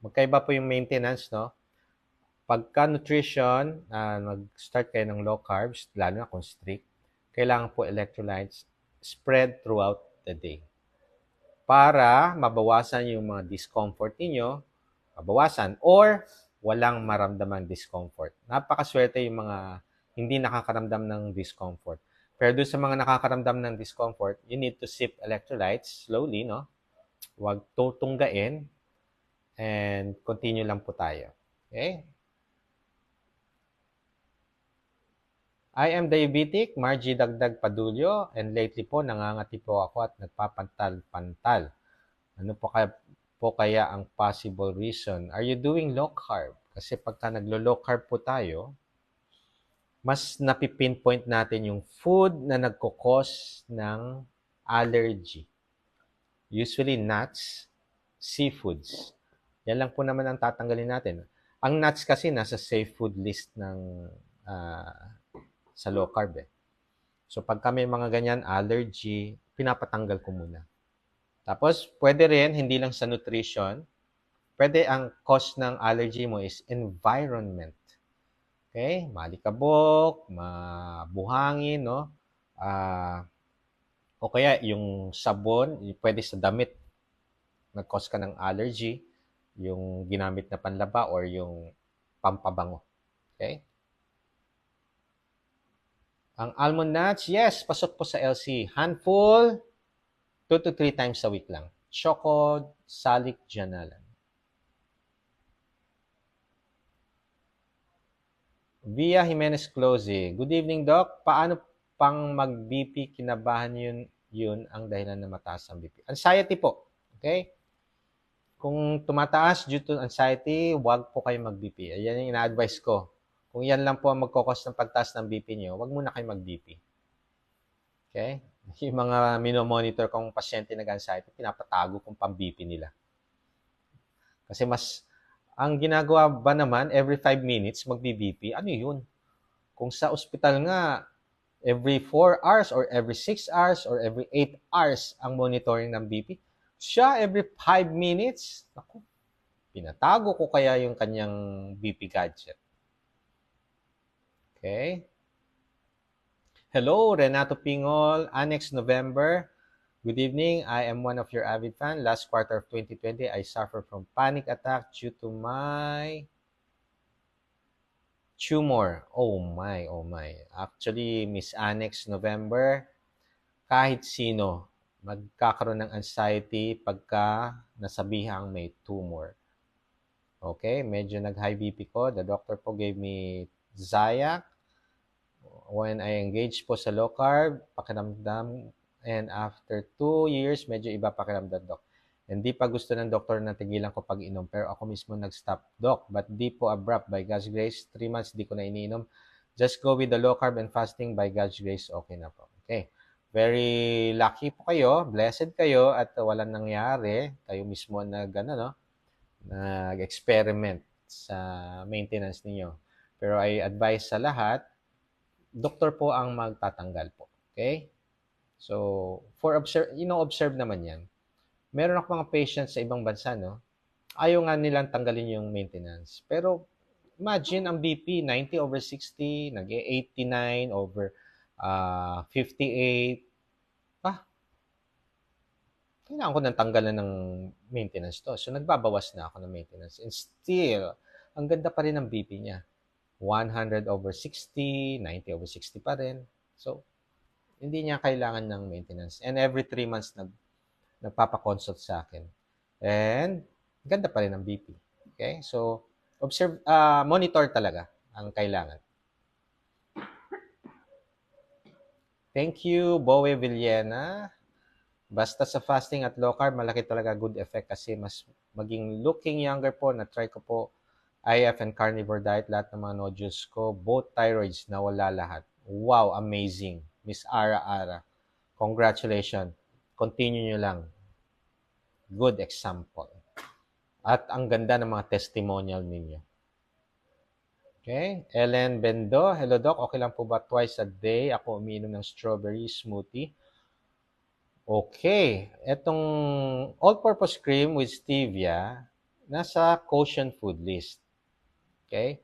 magkaiba po yung maintenance, no? Pagka nutrition, mag-start kayo ng low carbs, lalo na kung strict, kailangan po electrolytes spread throughout the day. Para mabawasan yung mga discomfort ninyo, mabawasan, or walang maramdamang discomfort. Napakaswerte yung mga hindi nakakaramdam ng discomfort. Pero doon sa mga nakakaramdam ng discomfort, you need to sip electrolytes slowly, no? Huwag tutunggain, and continue lang po tayo. Okay? I am diabetic, Margie Dagdag Padulyo, and lately po nangangati po ako at nagpapantal-pantal. Ano po kaya ang possible reason? Are you doing low carb? Kasi pagka naglo-low carb po tayo, mas napipinpoint natin yung food na nagkukos ng allergy. Usually nuts, seafoods. Yan lang po naman ang tatanggalin natin. Ang nuts kasi nasa safe food list ng sa low carb eh. So pagka may mga ganyan allergy, pinapatanggal ko muna. Tapos pwede rin hindi lang sa nutrition, pwede ang cause ng allergy mo is environment. Okay? Malikabok, mabuhangin, no? O kaya yung sabon, pwede sa damit, nag-cause ka ng allergy, yung ginamit na panlaba or yung pampabango. Okay? Ang almond nuts, yes, pasok po sa LC. Handful, 2 to 3 times a week lang. Choco, salik, janalan. Via Jimenez Close. Good evening, Doc. Paano pang mag-BP? Kinabahan yun ang dahilan na mataas ang BP. Anxiety po. Okay? Kung tumataas due to anxiety, huwag po kayo mag-BP. Ayan yung ina-advise ko. Kung yan lang po ang magkakos ng pagtaas ng BP nyo, huwag muna kayo mag-BP. Okay? Yung mga minomonitor kong pasyente nag-anxiety, pinapatago kong pang-BP nila. Kasi ang ginagawa ba naman, every 5 minutes, mag-BP, ano yun? Kung sa ospital nga, every 4 hours or every 6 hours or every 8 hours ang monitoring ng BP, siya every 5 minutes, naku, pinatago ko kaya yung kanyang BP gadget. Okay? Hello, Renato Pingol, Annex November. Good evening. I am one of your avid fan. Last quarter of 2020, I suffered from panic attack due to my tumor. Oh my, oh my. Actually, Miss Annex November, kahit sino magkakaroon ng anxiety pagka nasabihang may tumor. Okay, medyo nag-high BP ko. The doctor po gave me Zayac. When I engaged po sa low carb, pakiramdam, and after 2 years, medyo iba pakiramdam, Doc. Hindi pa gusto ng doktor na tigilan ko pag-inom, pero ako mismo nag-stop, Doc. But di po abrupt, by God's grace. 3 months di ko na iniinom. Just go with the low carb and fasting, by God's grace, okay na po. Okay. Very lucky po kayo, blessed kayo, at walang nangyari. Kayo mismo nag-experiment sa maintenance ninyo. Pero I advise sa lahat, doktor po ang magtatanggal po. Okay? So, observe naman yan. Meron ako mga patients sa ibang bansa, no? Ayaw nga nilang tanggalin yung maintenance. Pero, imagine ang BP, 90/60, nag-89/58. Kailangan ko nang tanggalan ng maintenance to. So, nagbabawas na ako ng maintenance. And still, ang ganda pa rin ng BP niya. 100/60, 90/60 pa rin. So, hindi niya kailangan ng maintenance. And every 3 months, nagpapakonsult sa akin. And, ganda pa rin ang BP. Okay? So, monitor talaga ang kailangan. Thank you, Bowe Villena. Basta sa fasting at low carb, malaki talaga good effect kasi mas maging looking younger po. Na-try ko po IF and carnivore diet, lahat ng mga nodules ko, both thyroids, nawala lahat. Wow, amazing. Miss Ara. Congratulations. Continue nyo lang. Good example. At ang ganda ng mga testimonial ninyo. Okay? Ellen Bendo, hello Doc, okay lang po ba twice a day ako umiinom ng strawberry smoothie? Okay. Etong all-purpose cream with stevia, nasa Koshan food list. Okay?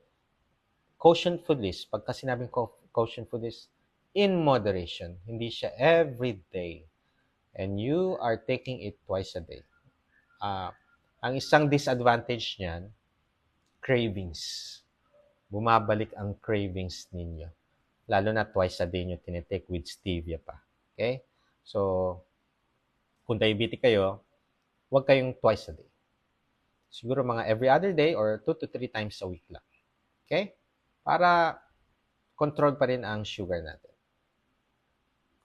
Koshan food list. Pagka sinabing Koshan food list, in moderation. Hindi siya every day. And you are taking it twice a day. Ang isang disadvantage niyan, cravings. Bumabalik ang cravings ninyo. Lalo na twice a day nyo tinitake with stevia pa. Okay? So, kung diabetic kayo, huwag kayong twice a day. Siguro mga every other day or 2 to 3 times a week lang. Okay? Para control pa rin ang sugar natin.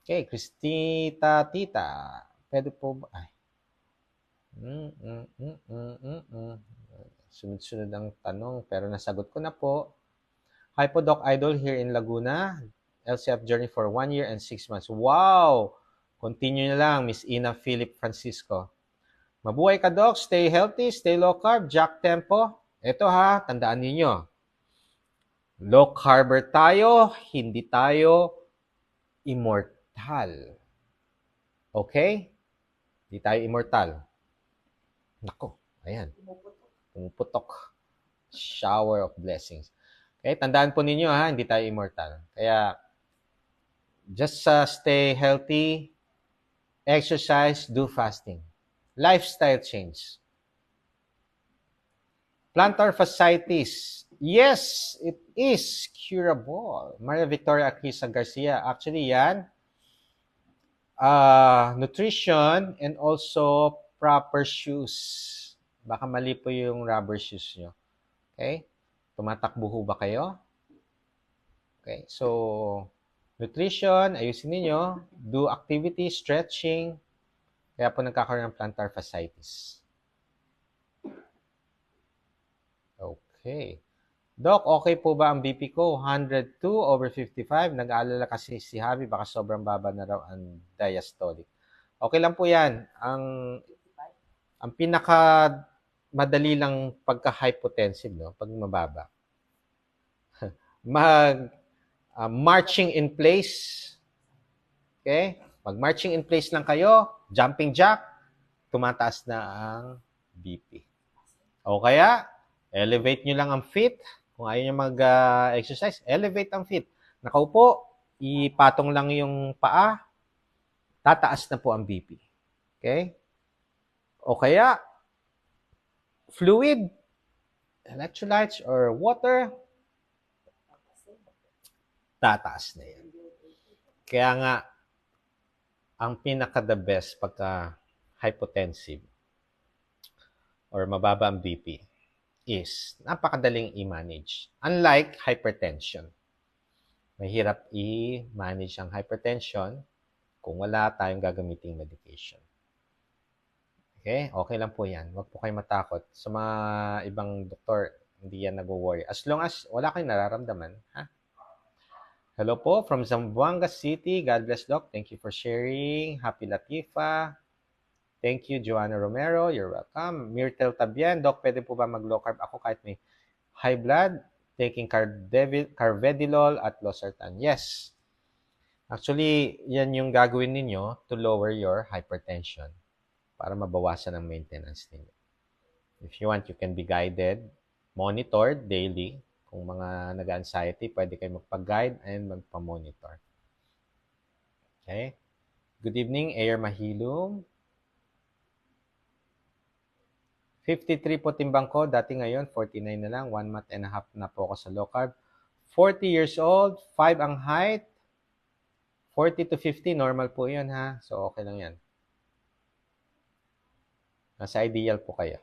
Okay, Christita Tita. Pwede po ba? Ay. Sunod-sunod ang tanong, pero nasagot ko na po. Hypodoc Idol here in Laguna. LCF journey for 1 year and 6 months. Wow! Continue na lang, Miss Ina Philip Francisco. Mabuhay ka, Doc. Stay healthy, stay low carb, jack tempo. Ito ha, tandaan ninyo. Low carber tayo, hindi tayo immortal. Okay? Hindi tayo immortal. Nako, ayan. Pumuputok. Shower of blessings. Okay, tandaan po ninyo ha, hindi tayo immortal. Kaya, just stay healthy, exercise, do fasting. Lifestyle change. Plantar fasciitis. Yes, it is curable. Maria Victoria Aquisa Garcia. Actually, yan, nutrition and also proper shoes. Baka mali po yung rubber shoes nyo. Okay? Tumatakbo ho ba kayo? Okay, so nutrition, ayusin ninyo. Do activity, stretching. Kaya po nagkakaroon ng plantar fasciitis. Okay. Doc, okay po ba ang BP ko? 102/55. Nag-aalala kasi si Javi, baka sobrang baba na raw ang diastolic. Okay lang po yan. Ang pinaka madali lang pagka-hypotensive, no? Pag mababa. Marching in place. Okay? Pag marching in place lang kayo, jumping jack, tumataas na ang BP. O kaya, elevate nyo lang ang feet. Kung ayaw nyo mag-exercise, elevate ang feet. Nakaupo, ipatong lang yung paa, tataas na po ang BP. Okay? O kaya, fluid, electrolytes, or water, tataas na yan. Kaya nga, ang pinaka-the best pagka hypotensive or mababa ang BP is napakadaling i-manage. Unlike hypertension. Mahirap i-manage ang hypertension kung wala tayong gagamiting medication. Okay? Okay lang po yan. Huwag po kayong matakot. Sa mga ibang doktor, hindi yan nag-worry. As long as wala kayong nararamdaman, ha? Hello po from Zamboanga City. God bless, Doc. Thank you for sharing. Happy Latifa. Thank you, Joanna Romero. You're welcome. Myrtle Tabian. Doc, pwede po ba mag-low carb ako kahit may high blood? Taking carvedilol at losartan. Yes. Actually, yan yung gagawin ninyo to lower your hypertension para mabawasan ang maintenance ninyo. If you want, you can be guided, monitored daily. Kung mga nag-anxiety, pwede kayo magpag-guide and magpa-monitor. Okay? Good evening, Air Mahilum. 53 po timbang ko, dati ngayon 49 na lang, 1 month and a half na po ako sa low carb. 40 years old, 5 ang height, 40 to 50, normal po yun ha. So okay lang yan. Nasa ideal po kayo.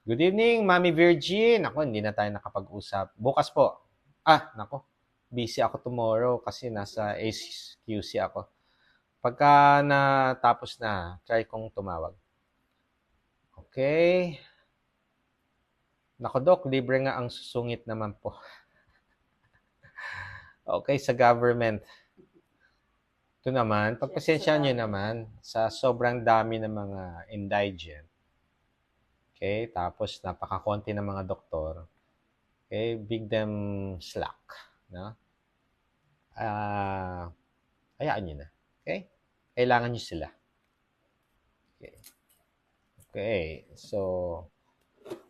Good evening, Mami Virgin. Ako, hindi na tayo nakapag-usap. Bukas po. Nako. Busy ako tomorrow kasi nasa AQC ako. Pagka natapos na, try kong tumawag. Okay. Nako, Doc, libre nga ang susungit naman po. Okay, sa government. Ito naman, pagpasensyaan nyo naman sa sobrang dami ng mga indigent. Okay, tapos napakakonti ng mga doktor. Okay, big them slack. No? Hayaan nyo na. Okay? Kailangan nyo sila. Okay. Okay, so,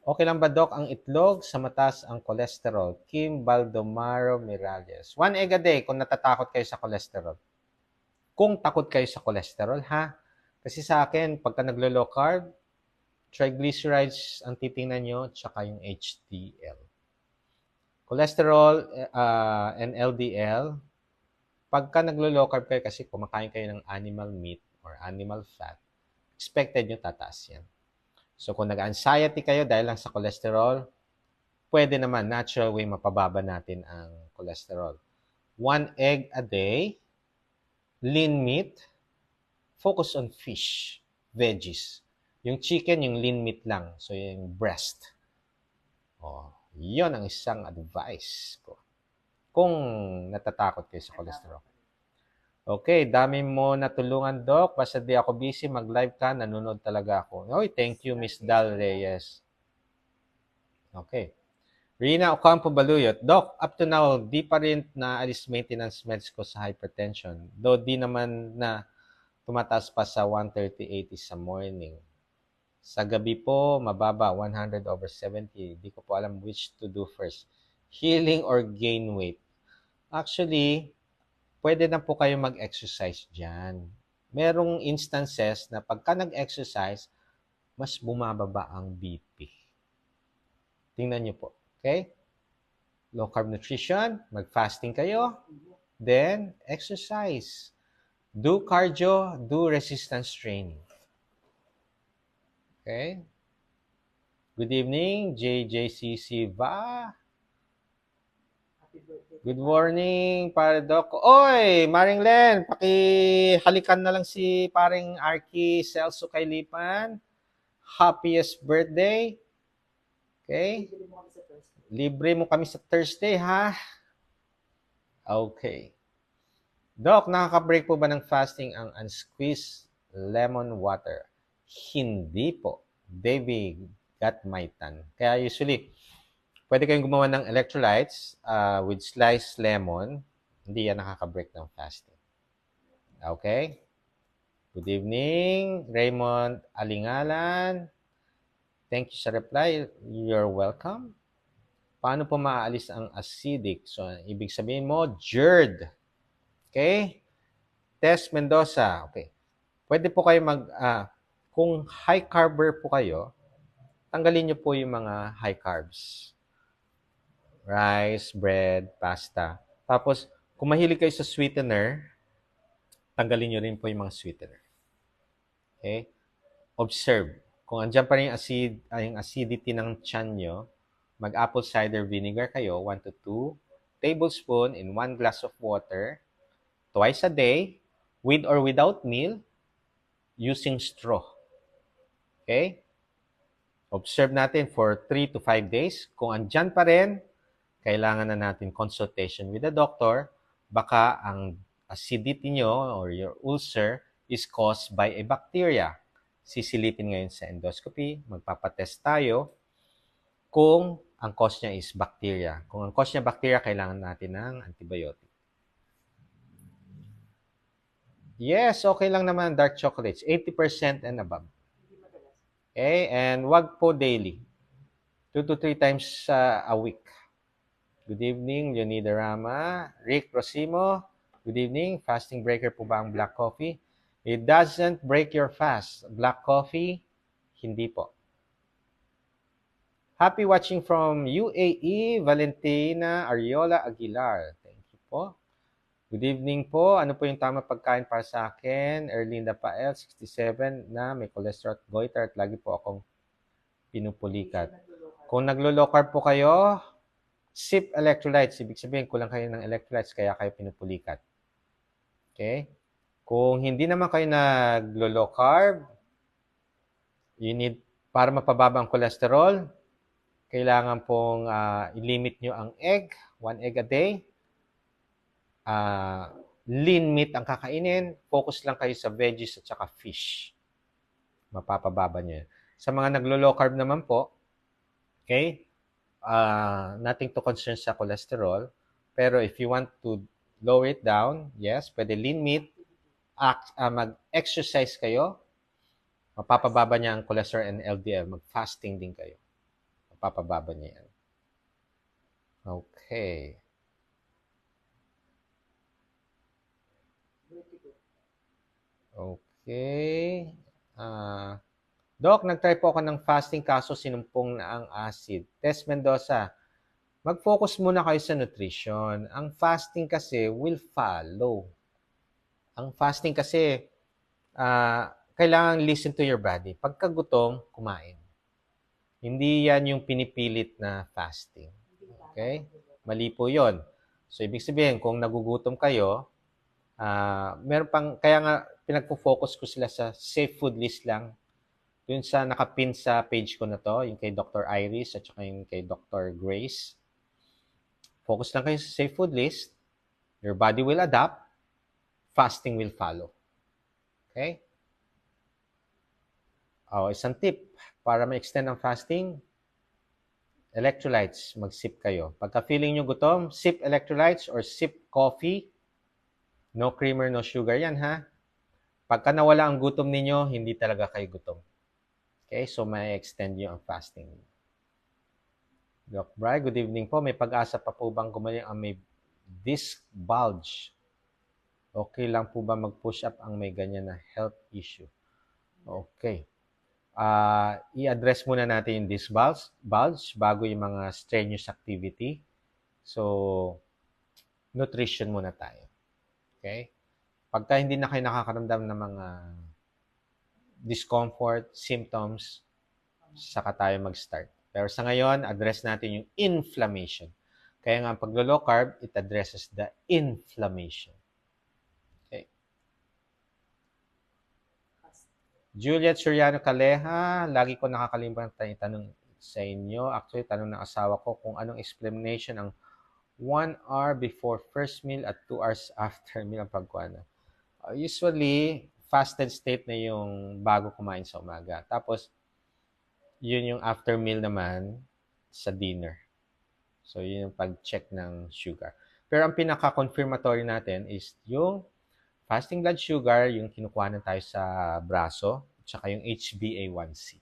okay lang ba, Doc, ang itlog sa mataas ang cholesterol? Kim Baldomaro Miralles. 1 egg a day kung natatakot kayo sa cholesterol. Kung takot kayo sa cholesterol, ha? Kasi sa akin, pagka naglo-low carb, triglycerides ang titingnan nyo, tsaka yung HDL. Cholesterol and LDL, pagka naglo-low carb kayo kasi kumakain kayo ng animal meat or animal fat, expected nyo tataas yan. So kung nag-anxiety kayo dahil lang sa cholesterol, pwede naman, natural way, mapababa natin ang cholesterol. 1 egg a day, lean meat, focus on fish, veggies. Yung chicken, yung lean meat lang. So yung breast. Yon ang isang advice ko. Kung natatakot kayo sa cholesterol. Okay, dami mo natulungan, Doc. Basta di ako busy, mag-live ka, nanonood talaga ako. Oy, thank you, Miss Dal Reyes. Okay. Rina Ocampo Baluyot, Doc, up to now, di pa rin naalis maintenance meds ko sa hypertension. Though di naman na tumataas pa sa 130/80 sa morning. Sa gabi po, mababa, 100/70. Di ko po alam which to do first. Healing or gain weight? Actually, pwede na po kayo mag-exercise dyan. Merong instances na pagka nag-exercise, mas bumababa ang BP. Tingnan nyo po. Okay? Low carb nutrition, mag-fasting kayo, then exercise. Do cardio, do resistance training. Okay? Good evening, JJCC Va. Good morning, pare Doc. Oy, Maring Len, pakihalikan na lang si paring Arky Celso Kailipan. Happiest birthday. Okay? Libre mo kami sa Thursday, ha? Okay. Doc, nakaka-break po ba ng fasting ang unsqueezed lemon water? Hindi po. Baby got my tan. Kaya usually, pwede kayong gumawa ng electrolytes with sliced lemon. Hindi yan nakaka-break ng fasting. Okay? Good evening, Raymond Alingalan. Thank you sa reply. You're welcome. Paano po maaalis ang acidic? So, ibig sabihin mo, GERD. Okay? Tess Mendoza. Okay. Pwede po kayo kung high carber po kayo, tanggalin nyo po yung mga high carbs. Rice, bread, pasta. Tapos, kung mahilig kayo sa sweetener, tanggalin nyo rin po yung mga sweetener. Okay? Observe. Kung andyan pa rin yung acidity ng tiyan nyo, mag-apple cider vinegar kayo, 1 to 2 tablespoon in 1 glass of water, twice a day, with or without meal, using straw. Okay? Observe natin for 3 to 5 days. Kung andyan pa rin, kailangan na natin consultation with the doctor. Baka ang acidity nyo or your ulcer is caused by a bacteria. Sisilipin ngayon sa endoscopy, magpapatest tayo kung ang cause niya is bacteria. Kung ang cause niya bacteria, kailangan natin ng antibiotic. Yes, okay lang naman dark chocolates, 80% and above. Okay, and wag po daily. 2 to 3 times a week. Good evening, Leonida Rama. Rick Rosimo, good evening. Fasting breaker po ba ang black coffee? It doesn't break your fast. Black coffee, hindi po. Happy watching from UAE, Valentina Ariola Aguilar. Thank you po. Good evening po. Ano po yung tama pagkain para sa akin? Erlinda Pael, 67, na may cholesterol at goiter at lagi po akong pinupulikat. Kung naglo-low carb po kayo, sip electrolytes. Ibig sabihin, kulang kayo ng electrolytes kaya kayo pinupulikat. Okay? Kung hindi naman kayo naglo-low carb, you need, para mapababa ang cholesterol, kailangan pong i-limit nyo ang egg, 1 egg a day. Lean meat ang kakainin. Focus lang kayo sa veggies at saka fish. Mapapababa nyo. Sa mga naglo-low carb naman po, okay, nothing to concern sa cholesterol. Pero if you want to lower it down, yes, pwede lean meat, mag-exercise kayo, mapapababa niya ang cholesterol and LDL. Mag-fasting din kayo. Mapapababa niya yan. Okay. Okay. Doc, nag-try po ako ng fasting kaso sinumpong na ang acid. Tess Mendoza, mag-focus muna kayo sa nutrition. Ang fasting kasi will follow. Ang fasting kasi, kailangan listen to your body. Pagkagutom, kumain. Hindi yan yung pinipilit na fasting. Okay? Mali po yun. So, ibig sabihin, kung nagugutom kayo, meron pang, kaya nga, pinagpo-focus ko sila sa safe food list lang. dun sa nakapin sa page ko na to, yung kay Dr. Iris at saka yung kay Dr. Grace. Focus lang kayo sa safe food list. Your body will adapt. Fasting will follow. Okay? Isang tip para ma-extend ang fasting, electrolytes, mag-sip kayo. Pagka feeling nyo gutom, sip electrolytes or sip coffee. No creamer, no sugar yan, ha? Pagka nawala ang gutom ninyo, hindi talaga kayo gutom. Okay? So, may extend nyo ang fasting. Doc Bry, good evening po. May pag-asa pa po bang gumaling ang may disc bulge? Okay lang po ba mag-push up ang may ganyan na health issue? Okay. I-address muna natin yung disc bulge bago yung mga strenuous activity. So, nutrition muna tayo. Okay? Pagka hindi na kayo nakakaramdam ng mga discomfort, symptoms, saka tayo mag-start. Pero sa ngayon, address natin yung inflammation. Kaya nga ang paglo-low carb, it addresses the inflammation. Okay. Juliet Soriano Caleja, lagi ko nakakalimutan itanong sa inyo. Actually, tanong ng asawa ko kung anong explanation ang 1 hour before first meal at 2 hours after meal ang pagkuha. Usually, fasted state na yung bago kumain sa umaga. Tapos, yun yung after meal naman sa dinner. So, yun yung pag-check ng sugar. Pero ang pinaka-confirmatory natin is yung fasting blood sugar, yung kinukuha tayo sa braso, tsaka yung HbA1c.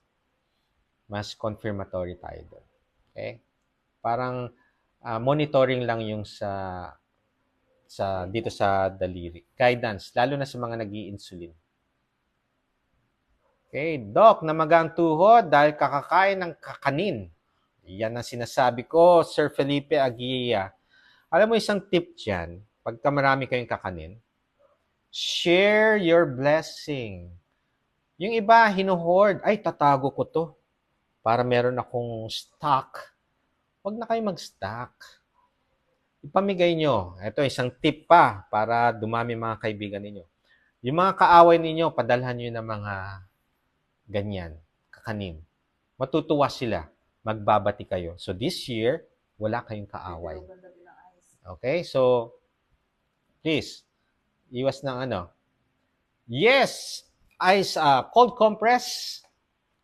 Mas confirmatory tayo doon. Okay? Parang monitoring lang yung dito sa daliri. Guidance, lalo na sa mga nag-i-insulin. Okay, Doc, namaga ang tuhod dahil kakakain ng kakanin. Yan ang sinasabi ko, Sir Felipe Aguilla. Alam mo isang tip dyan, pagka marami kayong kakanin, share your blessing. Yung iba, hinuhoard. Ay, tatago ko to para meron akong stock. Huwag na kayo mag-stock. Ipamigay nyo. Ito, isang tip pa para dumami mga kaibigan ninyo. Yung mga kaaway ninyo, padalhan nyo ng mga ganyan, kakanin. Matutuwa sila. Magbabati kayo. So, this year, wala kayong kaaway. Okay? So, please, iwas ng ano. Yes! Ice, cold compress.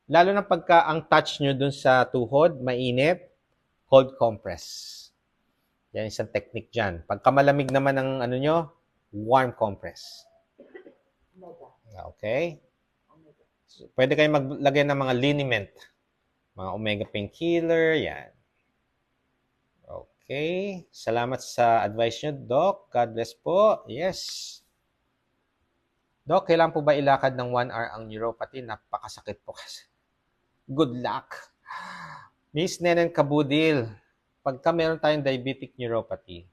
Lalo na pagka ang touch nyo dun sa tuhod, mainit, cold compress. Yan isang technique dyan. Pagka malamig naman ang ano nyo, warm compress. Okay? So, pwede kayong maglagay ng mga liniment. Mga omega painkiller, yan. Okay. Salamat sa advice nyo, Doc. God bless po. Yes. Doc, kailan po ba ilakad ng 1 hour ang neuropathy? Napakasakit po kasi. Good luck. Miss Nenen Kabudil, pagka meron tayong diabetic neuropathy,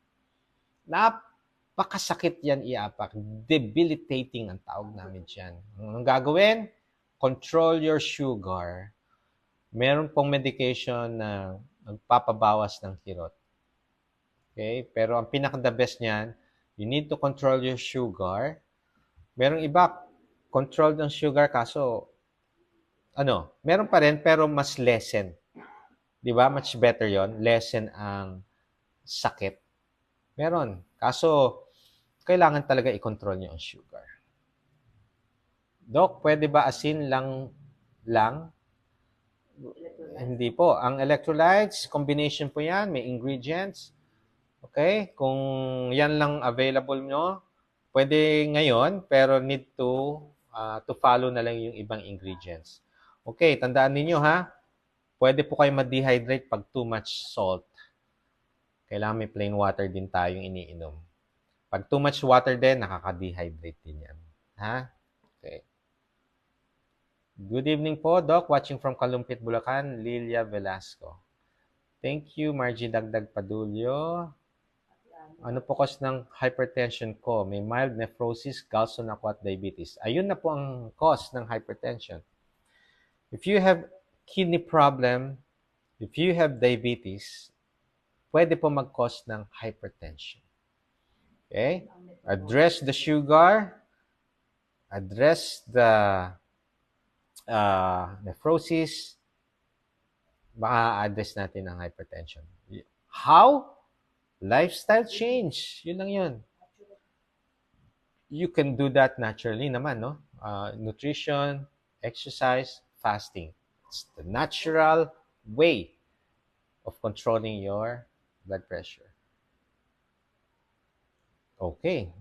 napakasakit yan iapak. Debilitating ang tawag namin dyan. Anong gagawin? Control your sugar. Meron pong medication na nagpapabawas ng kirot. Okay? Pero ang pinaka-the best niyan, you need to control your sugar. Merong iba, control ng sugar, kaso, meron pa rin, pero mas lessen. Di ba? Much better yon, lessen ang sakit. Meron. Kaso, kailangan talaga i-control niyo ang sugar. Doc, pwede ba asin lang? Hindi po. Ang electrolytes, combination po yan. May ingredients. Okay? Kung yan lang available nyo, pwede ngayon, pero need to follow na lang yung ibang ingredients. Okay, tandaan niyo ha. Pwede po kayo ma-dehydrate pag too much salt. Kailangan may plain water din tayong iniinom. Pag too much water din, nakaka-dehydrate din yan. Ha? Okay. Good evening po, Doc. Watching from Kalumpit, Bulacan, Lilia Velasco. Thank you, Margie Dagdag Padulyo. Ano po cause ng hypertension ko? May mild nephrosis, gallstone at diabetes. Ayun na po ang cause ng hypertension. If you have kidney problem, if you have diabetes, pwede po mag-cause ng hypertension. Okay? Address the sugar, address the nephrosis, baka address natin ang hypertension. How? Lifestyle change. Yun lang yun. You can do that naturally naman, no? Nutrition, exercise, fasting. It's the natural way of controlling your blood pressure. Okay.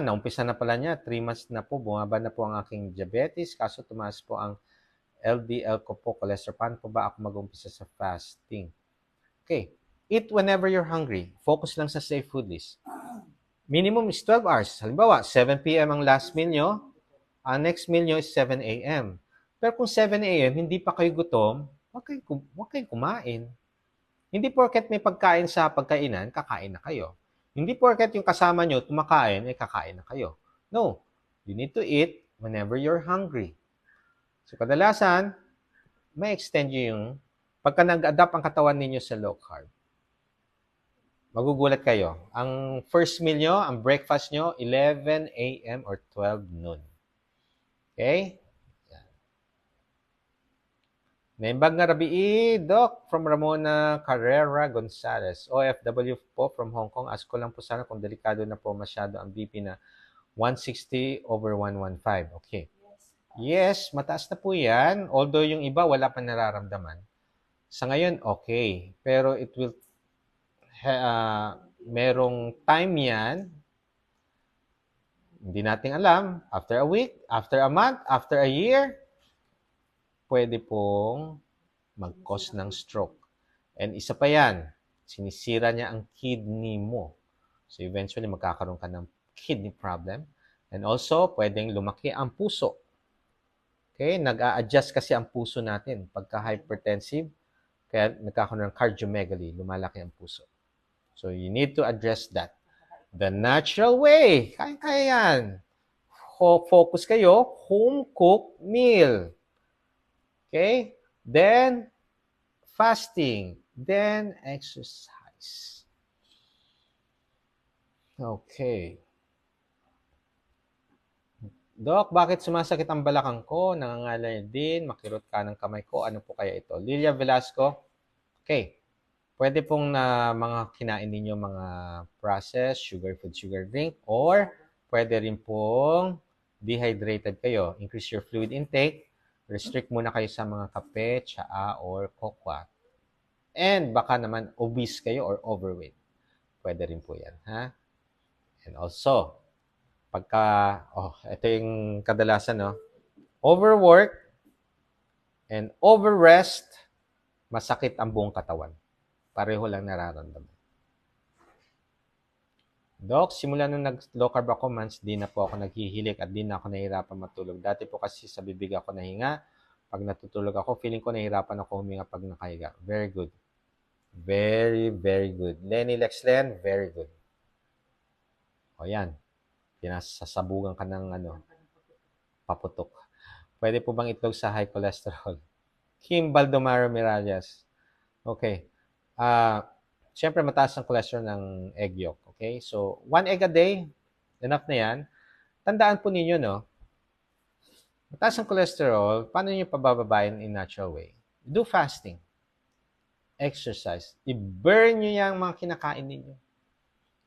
Naumpisa na pala niya. 3 months na po. Bumaba na po ang aking diabetes. Kaso tumaas po ang LDL ko po. Cholesterol. Paano po ba ako mag-umpisa sa fasting? Okay. Eat whenever you're hungry. Focus lang sa safe food list. Minimum is 12 hours. Halimbawa, 7 p.m. ang last meal nyo. Ang next meal nyo is 7 a.m. Pero kung 7 a.m., hindi pa kayo gutom, huwag kayong kumain. Hindi porket may pagkain sa pagkainan, kakain na kayo. Hindi porket yung kasama nyo kumakain, kakain na kayo. No. You need to eat whenever you're hungry. So, kadalasan, may extend nyo yung pagka nag-adapt ang katawan ninyo sa low carb. Magugulat kayo. Ang first meal nyo, ang breakfast nyo, 11 a.m. or 12 noon. Okay? Naimbag nga rabii, Doc, from Ramona Carrera Gonzalez. OFW po from Hong Kong. Ask ko lang po sana kung delikado na po masyado ang BP na 160/115. Okay. Yes, mataas na po yan. Although yung iba wala pa nararamdaman. Sa ngayon, okay. Pero it will, merong time yan. Hindi natin alam. After a week, after a month, after a year, pwede pong mag-cause ng stroke. And isa pa yan, sinisira niya ang kidney mo. So eventually, magkakaroon ka ng kidney problem. And also, pwedeng lumaki ang puso. Okay? Nag-a-adjust kasi ang puso natin. Pagka hypertensive, kaya nagkakaroon ng cardiomegaly, lumalaki ang puso. So you need to address that. The natural way. Kaya yan. Focus kayo, home-cooked meal. Okay? Then, fasting. Then, exercise. Okay. Doc, bakit sumasakit ang balakang ko? Nangangalay din, makirot ka ng kamay ko. Ano po kaya ito? Lilia Velasco. Okay. Pwede pong na mga kinain ninyo mga processed, sugar food, sugar drink, or pwede rin pong dehydrated kayo. Increase your fluid intake. Restrict muna kayo sa mga kape, tsaa, or cocoa. And baka naman obese kayo or overweight. Pwede rin po yan. Ha? And also, ito yung kadalasan, no? Overwork and overrest, masakit ang buong katawan. Pareho lang nararamdaman. Doc, simula nung nag-low carb ako, months, di na po ako naghihilik at di na ako nahihirapan matulog. Dati po kasi sa bibig ako nahinga. Pag natutulog ako, feeling ko nahihirapan ako huminga pag nakahiga. Very good. Very, very good. Lenny Lexlen, very good. O yan. Pinasasabugan ka ng paputok. Pwede po bang itlog sa high cholesterol? Kim Baldomaro Miralles. Okay. Siyempre, mataas ang cholesterol ng egg yolk. Okay? So, 1 egg a day, enough na yan. Tandaan po ninyo, no? Mataas ang cholesterol, paano nyo pabababayan in natural way? Do fasting. Exercise. I-burn nyo yung mga kinakain ninyo.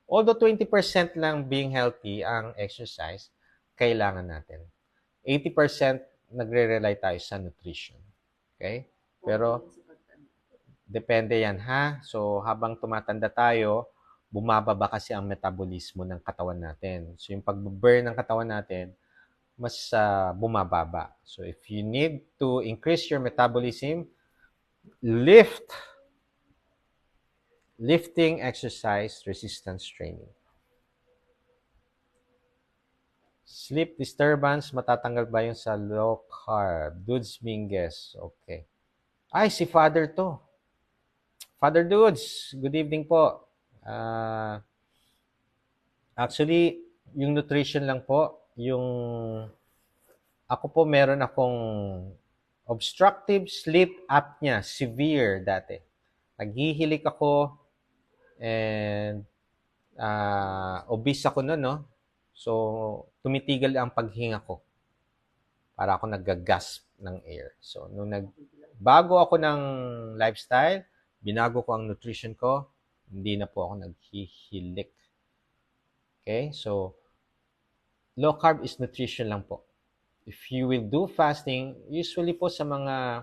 Although 20% lang being healthy ang exercise, kailangan natin. 80% nagre-rely tayo sa nutrition. Okay? Pero, depende yan, ha? So, habang tumatanda tayo, bumababa kasi ang metabolismo ng katawan natin. So, yung pag-burn ng katawan natin, mas bumababa. So, if you need to increase your metabolism, lifting exercise, resistance training. Sleep disturbance, matatanggal ba yung sa low carb? Dudes Minguez. Okay. Ay, si Father to. Father Dudes, good evening po. Actually, yung nutrition lang po, ako po meron akong obstructive sleep apnea, severe dati. Naghihilik ako and obese ako noon, no? So, tumitigil ang paghinga ko. para ako nagagasp ng air. So, bago ako ng lifestyle, binago ko ang nutrition ko, hindi na po ako naghihilik. Okay? So, low carb is nutrition lang po. If you will do fasting, usually po sa mga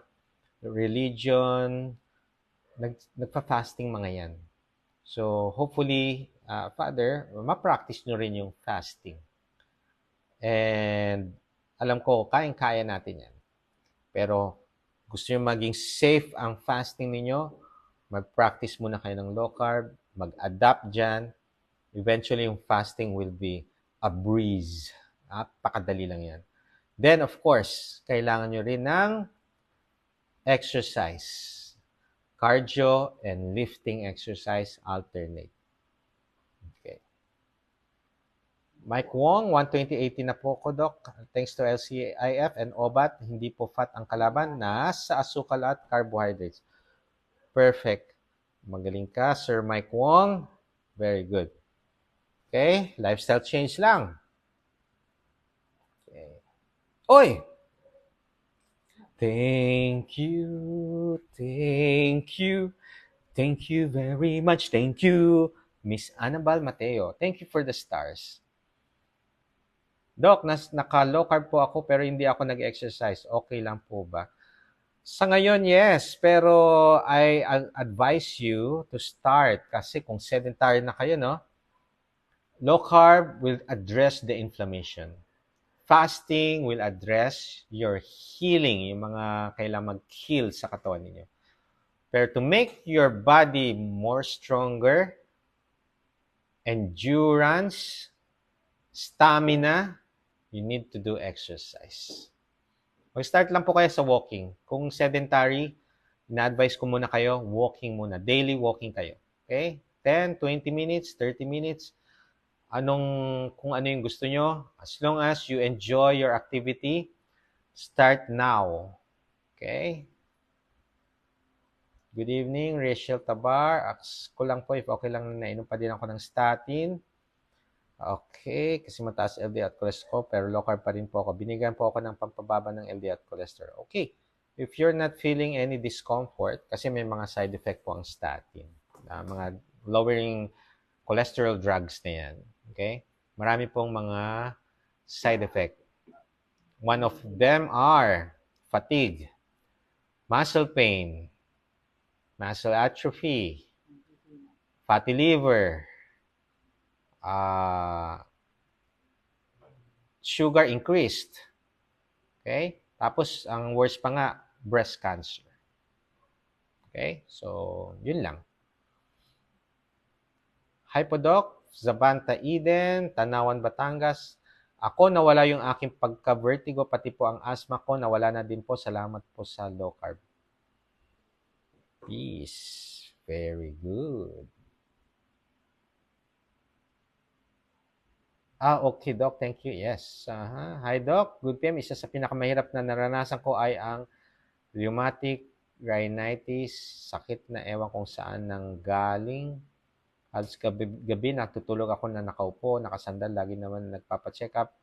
religion, nagpa-fasting mga yan. So, hopefully, Father, ma-practice nyo rin yung fasting. And alam ko, kayang-kaya natin yan. Pero gusto nyo maging safe ang fasting ninyo, mag-practice muna kayo ng low carb, mag-adapt dyan. Eventually, yung fasting will be a breeze. Napakadali lang yan. Then, of course, kailangan nyo rin ng exercise. Cardio and lifting exercise alternate. Okay. Mike Wong, 120-80 na po ko, Doc. Thanks to LCIF and OBAT, hindi po fat ang kalaban, nasa asukal at carbohydrates. Perfect. Magaling ka, Sir Mike Wong. Very good. Okay, lifestyle change lang. Okay. Oy! Thank you, thank you, thank you very much, thank you, Miss Annabel Mateo. Thank you for the stars. Doc, naka-low carb po ako pero hindi ako nag-exercise. Okay lang po ba? Sa ngayon, yes. Pero I advise you to start kasi kung sedentary na kayo, no? Low carb will address the inflammation. Fasting will address your healing, yung mga kailangan mag-heal sa katawan ninyo. Pero to make your body more stronger, endurance, stamina, you need to do exercise. Mag-start lang po kayo sa walking. Kung sedentary, ina-advise ko muna kayo, walking muna. Daily walking kayo. Okay? 10, 20 minutes, 30 minutes. Kung ano yung gusto nyo. As long as you enjoy your activity, start now. Okay? Good evening, Rachel Tabar. Ask ko lang po if okay lang na nainom pa din ako ng statin. Okay, kasi mataas LDL at cholesterol, pero low carb pa rin po ako. Binigyan po ako ng pampababa ng LDL at cholesterol. Okay, if you're not feeling any discomfort, kasi may mga side effect po ang statin. Mga lowering cholesterol drugs na yan. Okay? Marami pong mga side effect. One of them are fatigue, muscle pain, muscle atrophy, fatty liver, sugar increased. Okay? Tapos, ang worst pa nga, breast cancer. Okay? So, yun lang. Hi po, Doc. Zabanta Eden, Tanawan, Batangas. Ako, nawala yung aking pagka-vertigo, pati po ang asthma ko, nawala na din po. Salamat po sa low carb. Peace. Very good. Okay, Doc. Thank you. Yes. Hi, Doc. Good PM. Isa sa pinakamahirap na naranasan ko ay ang rheumatic rhinitis. Sakit na ewan kung saan nang galing. Halos gabi natutulog ako na nakaupo, nakasandal, lagi naman nagpapacheck up.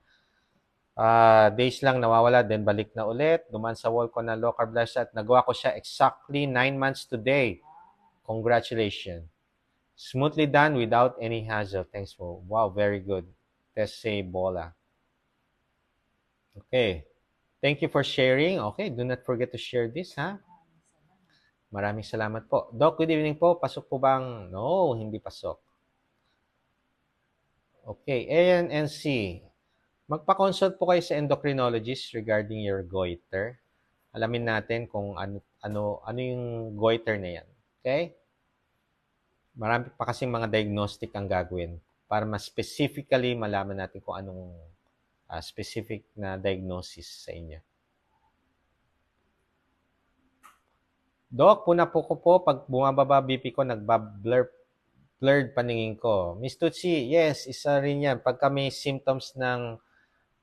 Days lang nawawala, then balik na ulit. Duman sa wall ko na low carb lifestyle at nagawa ko siya exactly 9 months today. Congratulations. Smoothly done without any hassle. Thanks po. Wow, very good. Tesse Bola. Okay. Thank you for sharing. Okay, do not forget to share this, ha? Maraming salamat po. Doc, good evening po. Pasok po bang? No, hindi pasok. Okay, ANNC. Magpa-consult po kayo sa endocrinologist regarding your goiter. Alamin natin kung ano yung goiter na yan. Okay? Marami pa kasing mga diagnostic ang gagawin para mas specifically malaman natin kung anong specific na diagnosis sa inyo. Doc, puna po ko po, pag bumababa BP ko, blurred paningin ko. Miss Tutsi, yes, isa rin yan. Pagka may symptoms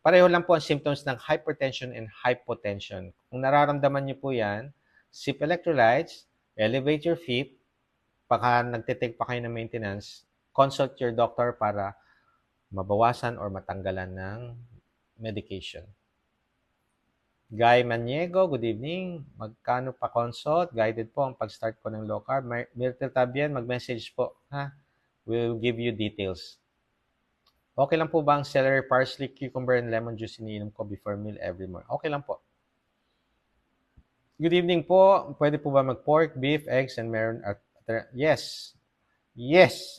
pareho lang po ang symptoms ng hypertension and hypotension. Kung nararamdaman niyo po yan, sip electrolytes, elevate your feet, baka nagtitake pa kayo ng maintenance, consult your doctor para mabawasan or matanggalan ng medication. Guy Maniego, good evening. Magkano pa consult? Guided po ang pag-start ko ng low carb. Myrtle Tabien, mag-message po. Ha? We'll give you details. Okay lang po ba ang celery, parsley, cucumber, and lemon juice iniinom ko before meal every morning? Okay lang po. Good evening po. Pwede po ba mag-pork, beef, eggs, and meron at yes. Yes.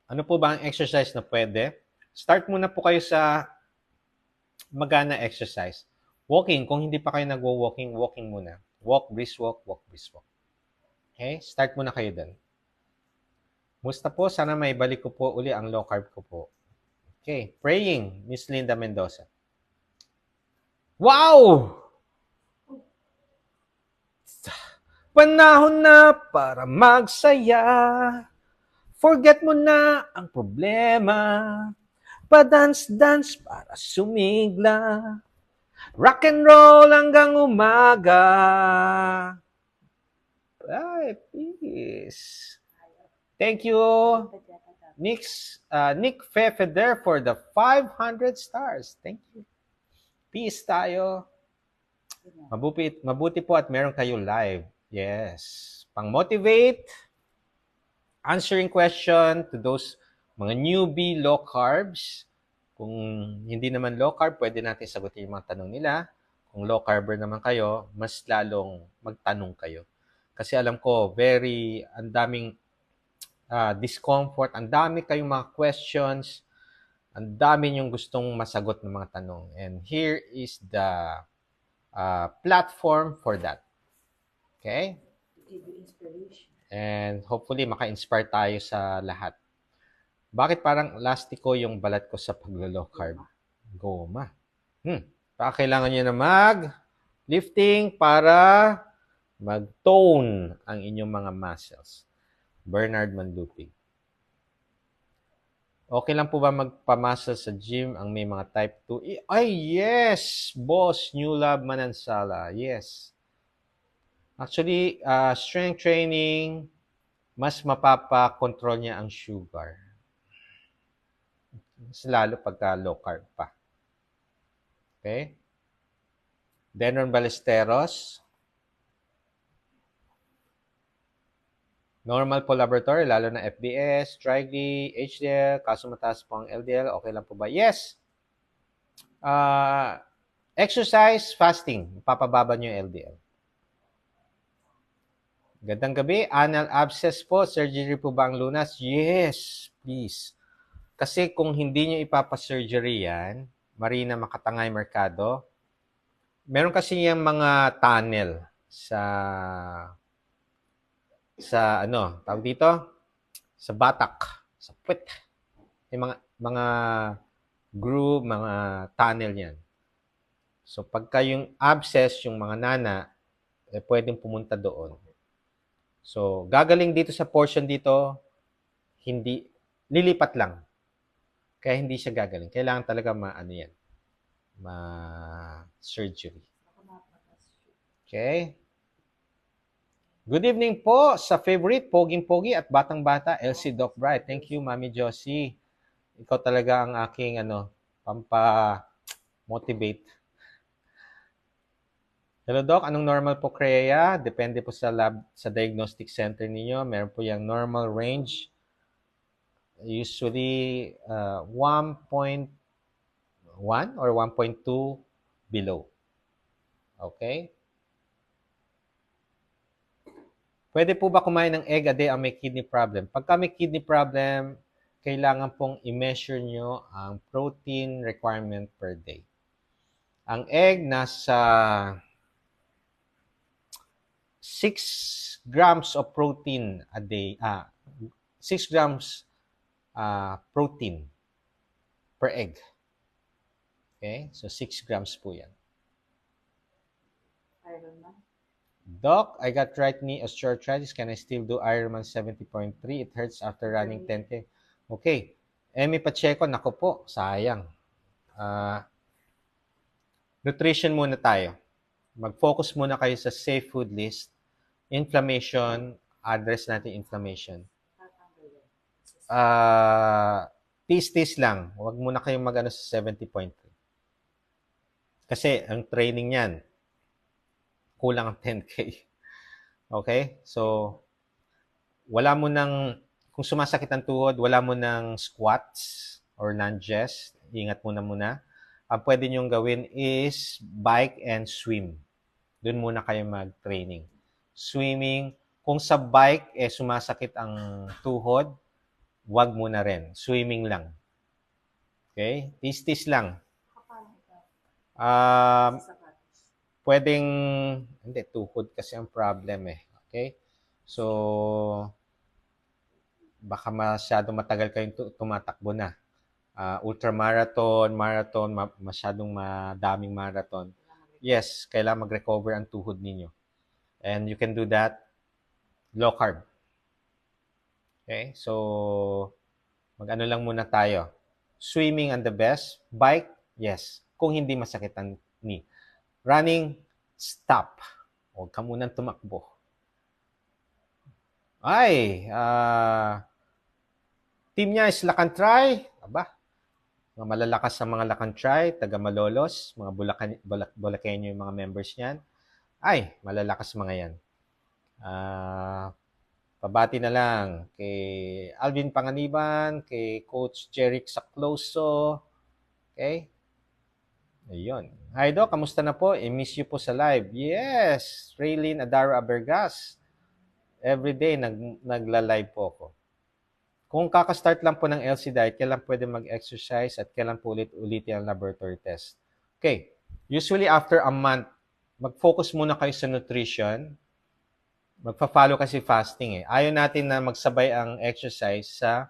Ano po ba ang exercise na pwede? Start muna po kayo sa magana exercise. Walking, kung hindi pa kayo nagwo-walking, walking muna. Walk, brisk walk, walk, brisk walk. Okay? Start muna kayo dun. Musta po? Sana may balik ko po uli ang low carb ko po. Okay. Praying, Miss Linda Mendoza. Wow! Panahon na para magsaya. Forget mo na ang problema. Pa-dance-dance para sumigla. Rock and roll hanggang umaga. Ay, peace. Thank you, Nick Fefeder for the 500 stars. Thank you. Peace tayo. Mabuti po at meron kayo live. Yes. Pang-motivate, answering question to those mga newbie low carbs. Kung hindi naman low carb, pwede natin sagutin yung mga tanong nila. Kung low carber naman kayo, mas lalong magtanong kayo. Kasi alam ko, ang daming discomfort, ang dami kayong mga questions, ang dami niyong gustong masagot ng mga tanong. And here is the platform for that. Okay? Give you inspiration. And hopefully, maka-inspire tayo sa lahat. Bakit parang lastiko yung balat ko sa paglo-low carb? Goma. Kailangan nyo na mag-lifting para mag-tone ang inyong mga muscles. Bernard Manlupig. Okay lang po ba magpa-muscle sa gym ang may mga type 2? Ay, yes! Boss, New Lab Manansala. Yes. Actually, strength training, mas mapapa-control niya ang sugar. Mas lalo pagka low carb pa. Okay? Denon Ballesteros. Normal po laboratory, lalo na FBS, trigly, HDL, kaso mataas po ang LDL, okay lang po ba? Yes! Exercise, fasting, papababa nyo yung LDL. Gandang gabi, anal abscess po, surgery po ba ang lunas? Yes, please. Kasi kung hindi nyo ipapasurgery yan, Marina Makatangay Mercado, meron kasi yung mga tunnel sa tawag dito? Sa batak, sa puwet. Yung mga groove, mga tunnel yan. So pagka yung abscess, yung mga nana, pwedeng pumunta doon. So gagaling dito sa portion dito, hindi, lilipat lang. Kaya hindi siya gagaling. Kailangan talaga ma-surgery. Okay? Good evening po sa favorite, Poging-Pogi at Batang-Bata, LC Doc Bright. Thank you, Mami Josie. Ikaw talaga ang aking pampa-motivate. Hello, Doc. Anong normal po kreya? Depende po sa lab, sa diagnostic center ninyo. Meron po yung normal range. Usually, 1.1 or 1.2 below. Okay? Pwede po ba kumain ng egg a day ang may kidney problem? Pagka may kidney problem, kailangan pong i-measure nyo ang protein requirement per day. Ang egg nasa 6 grams of protein a day. 6 grams protein per egg. Okay? So 6 grams po yan. Ironman. Doc, I got right knee osteoarthritis. Can I still do Ironman 70.3? It hurts after running 10K. Okay. Emmy Pacheco, nako po, sayang. Nutrition muna tayo. Mag-focus muna kayo sa safe food list. Inflammation, address natin inflammation. tis-tis lang. Huwag muna kayong mag-ano sa 70.3. Kasi ang training niyan, kulang ang 10K. Okay? So, wala mo nang, kung sumasakit ang tuhod, wala mo nang squats or lunges. Ingat muna. Ang pwede niyong gawin is bike and swim. Doon muna kayo mag-training. Swimming, kung sa bike sumasakit ang tuhod, wag muna rin. Swimming lang. Okay? Tis-tis lang. Kapano ito? Um, Sa sapatos. pwedeng, hindi, tuhod kasi ang problem eh. Okay? So, baka masyadong matagal kayong tumatakbo na. Ultramarathon, marathon, masyadong madaming marathon. Yes, kailangan mag-recover ang tuhod ninyo. And you can do that low carb. Okay? So, mag-ano lang muna tayo. Swimming ang the best. Bike, yes. Kung hindi masakit ang knee. Running, stop. Huwag ka munang tumakbo. Ay, team niya is Lakantray. Aba, mga malalakas sa mga Lakantray, taga Malolos, mga Bulakenyo yung mga members niyan. Ay, malalakas mga yan. Pabati na lang kay Alvin Panganiban, kay Coach Jeric Sacloso. Okay? Ayun. Hi, Doc. Kamusta na po? I-miss you po sa live. Yes! Raylene Adaro Abergas. Everyday, nagla-live po ako. Kung kakastart lang po ng LC diet, kailan pwede mag-exercise at kailan po ulit-ulitin ang laboratory test? Okay. Usually, after a month, mag-focus muna kayo sa nutrition. Magpa-follow kasi fasting eh. Ayaw natin na magsabay ang exercise sa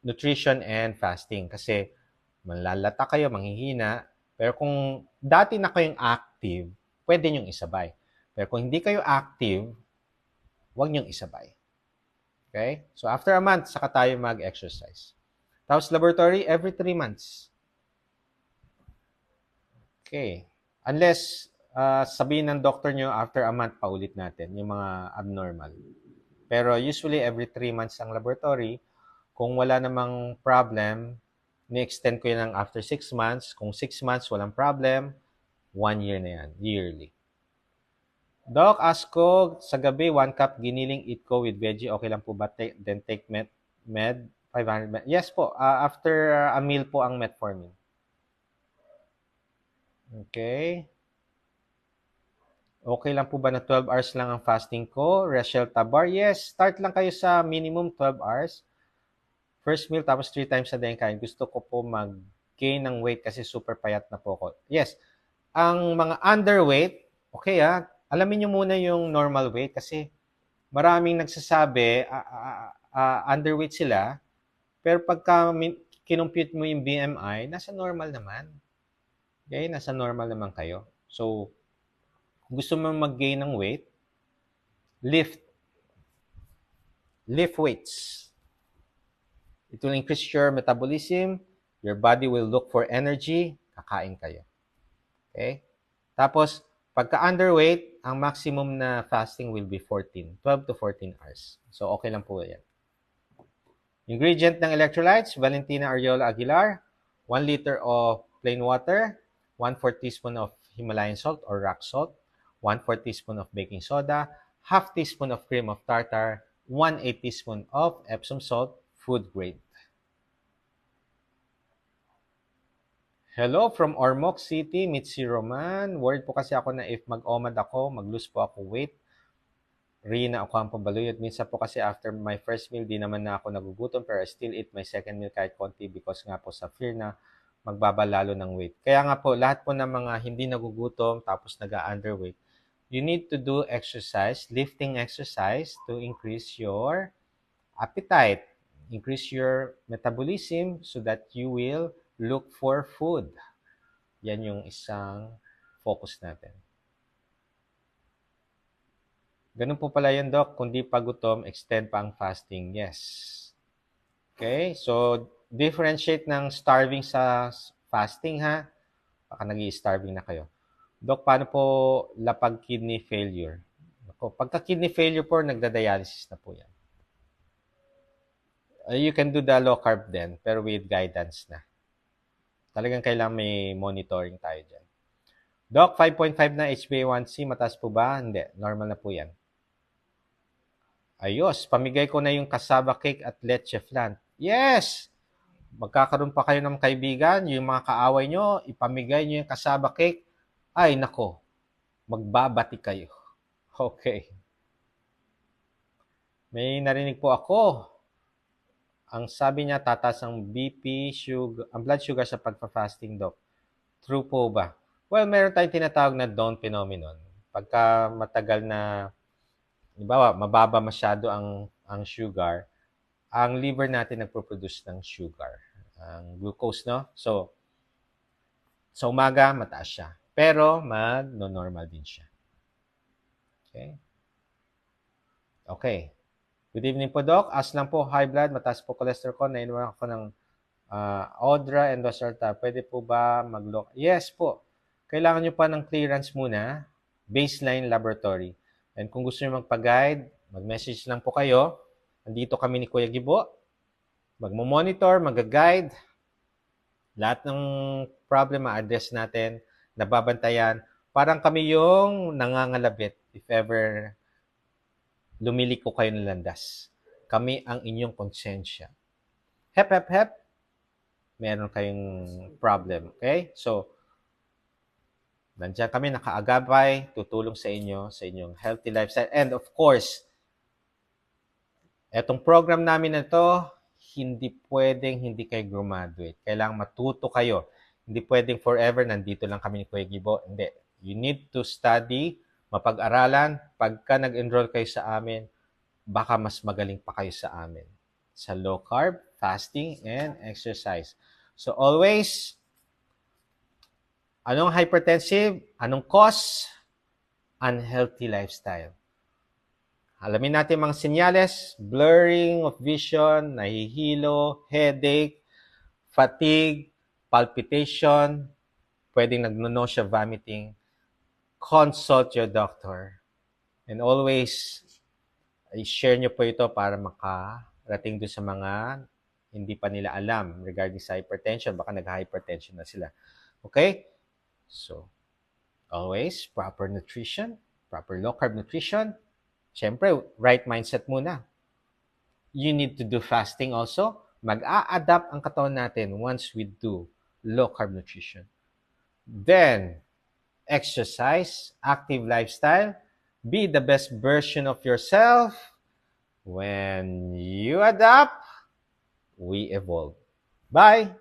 nutrition and fasting kasi malalata kayo, manghihina. Pero kung dati na kayong active, pwede nyong isabay. Pero kung hindi kayo active, huwag nyong isabay. Okay? So after a month, saka tayo mag-exercise. Tapos laboratory, every 3 months. Okay. Unless sabihin ng doctor nyo, after a month, paulit natin yung mga abnormal. Pero usually, every 3 months ang laboratory. Kung wala namang problem, ni-extend ko yun ng after 6 months. Kung 6 months, walang problem, 1 year na yan, yearly. Doc, ask ko, sa gabi, 1 cup giniling eat ko with veggie, okay lang po ba? Then take med 500 med. Yes po, after a meal po ang metformin. Okay. Okay lang po ba na 12 hours lang ang fasting ko? Rachel Tabar, yes. Start lang kayo sa minimum 12 hours. First meal, tapos 3 times a day kain. Gusto ko po mag-gain ng weight kasi super payat na po ko. Yes. Ang mga underweight, okay alamin nyo muna yung normal weight kasi maraming nagsasabi underweight sila, pero pagka kinumpute mo yung BMI, nasa normal naman. Okay? Nasa normal naman kayo. So, kung gusto mo mag-gain ng weight, lift weights. It will increase your metabolism, your body will look for energy, kakain kayo. Okay? Tapos, pagka underweight, ang maximum na fasting will be 12 to 14 hours. So, okay lang po yan. Ingredient ng electrolytes, Valentina Ariola Aguilar, 1 liter of plain water, 1/4 teaspoon of Himalayan salt or rock salt, 1/4 teaspoon of baking soda, half teaspoon of cream of tartar, 1/8 teaspoon of Epsom salt, food grade. Hello from Ormoc City, Mitzi Roman. Worried po kasi ako na if mag-OMAD ako, mag-lose po ako weight. Rina Ocampo Baluyot. Minsan po kasi after my first meal, di naman na ako nagugutom pero I still eat my second meal kahit konti because nga po sa fear na magbaba lalo ng weight. Kaya nga po, lahat po ng mga hindi nagugutom tapos nag-underweight, you need to do exercise, lifting exercise to increase your appetite, increase your metabolism so that you will look for food. Yan yung isang focus natin. Ganun po pala yun, Doc. Kung di pa gutom, extend pa ang fasting. Yes. Okay? So, differentiate ng starving sa fasting, ha? Baka nag-i-starving na kayo. Doc, paano po lapag kidney failure? Pagka kidney failure po, nagda-dialysis na po yan. You can do the low carb din, pero with guidance na. Talagang kailangan may monitoring tayo dyan. Doc, 5.5 na HbA1c, mataas po ba? Hindi, normal na po yan. Ayos, pamigay ko na yung cassava cake at leche flan. Yes! Magkakaroon pa kayo ng kaibigan, yung mga kaaway nyo, ipamigay nyo yung cassava cake. Ay, nako, magbabati kayo. Okay. May narinig po ako. Ang sabi niya, tataas ang BP, sugar, ang blood sugar sa pagpa-fasting, Doc. True po ba? Well, meron tayong tinatawag na dawn phenomenon. Pagka matagal na, halimbawa, mababa masyado ang sugar, ang liver natin nagpo-produce ng sugar, ang glucose, no? So, sa umaga, mataas siya. Pero, mag-normal din siya. Okay? Okay. Good evening po, Doc. As lang po, high blood, mataas po cholesterol ko. Nainuwan ako ng Odra and Dosarta. Pwede po ba mag-look? Yes po. Kailangan nyo pa ng clearance muna, baseline laboratory. And kung gusto nyo magpa-guide, mag-message lang po kayo. Nandito kami ni Kuya Gibo. Magmo-monitor, mag-guide. Lahat ng problem ma-address natin, nababantayan. Parang kami yung nangangalabit if ever lumiliko kayo ng landas. Kami ang inyong konsensya. Hep, hep, hep. Meron kayong problem. Okay? So, nandiyan kami nakaagabay, tutulong sa inyo, sa inyong healthy lifestyle. And of course, etong program namin na to, hindi pwedeng hindi kayo graduate. Kailangang matuto kayo. Hindi pwedeng forever, nandito lang kami ni Kuya Gibo. Hindi. You need to study, mapag-aralan. Pagka nag-enroll kayo sa amin, baka mas magaling pa kayo sa amin. Sa low carb, fasting, and exercise. So always, anong hypertensive? Anong cause? Unhealthy lifestyle. Alamin natin mga senyales, blurring of vision, nahihilo, headache, fatigue, palpitation, pwedeng nagno-nausea, vomiting. Consult your doctor. And always, i-share nyo po ito para makarating doon sa mga hindi pa nila alam regarding sa hypertension. Baka nag-hypertension na sila. Okay? So, always, proper nutrition, proper low-carb nutrition. Siyempre, right mindset muna. You need to do fasting also. Mag-a-adapt ang katawan natin once we do low-carb nutrition. Then, exercise, active lifestyle. Be the best version of yourself. When you adapt, we evolve. Bye!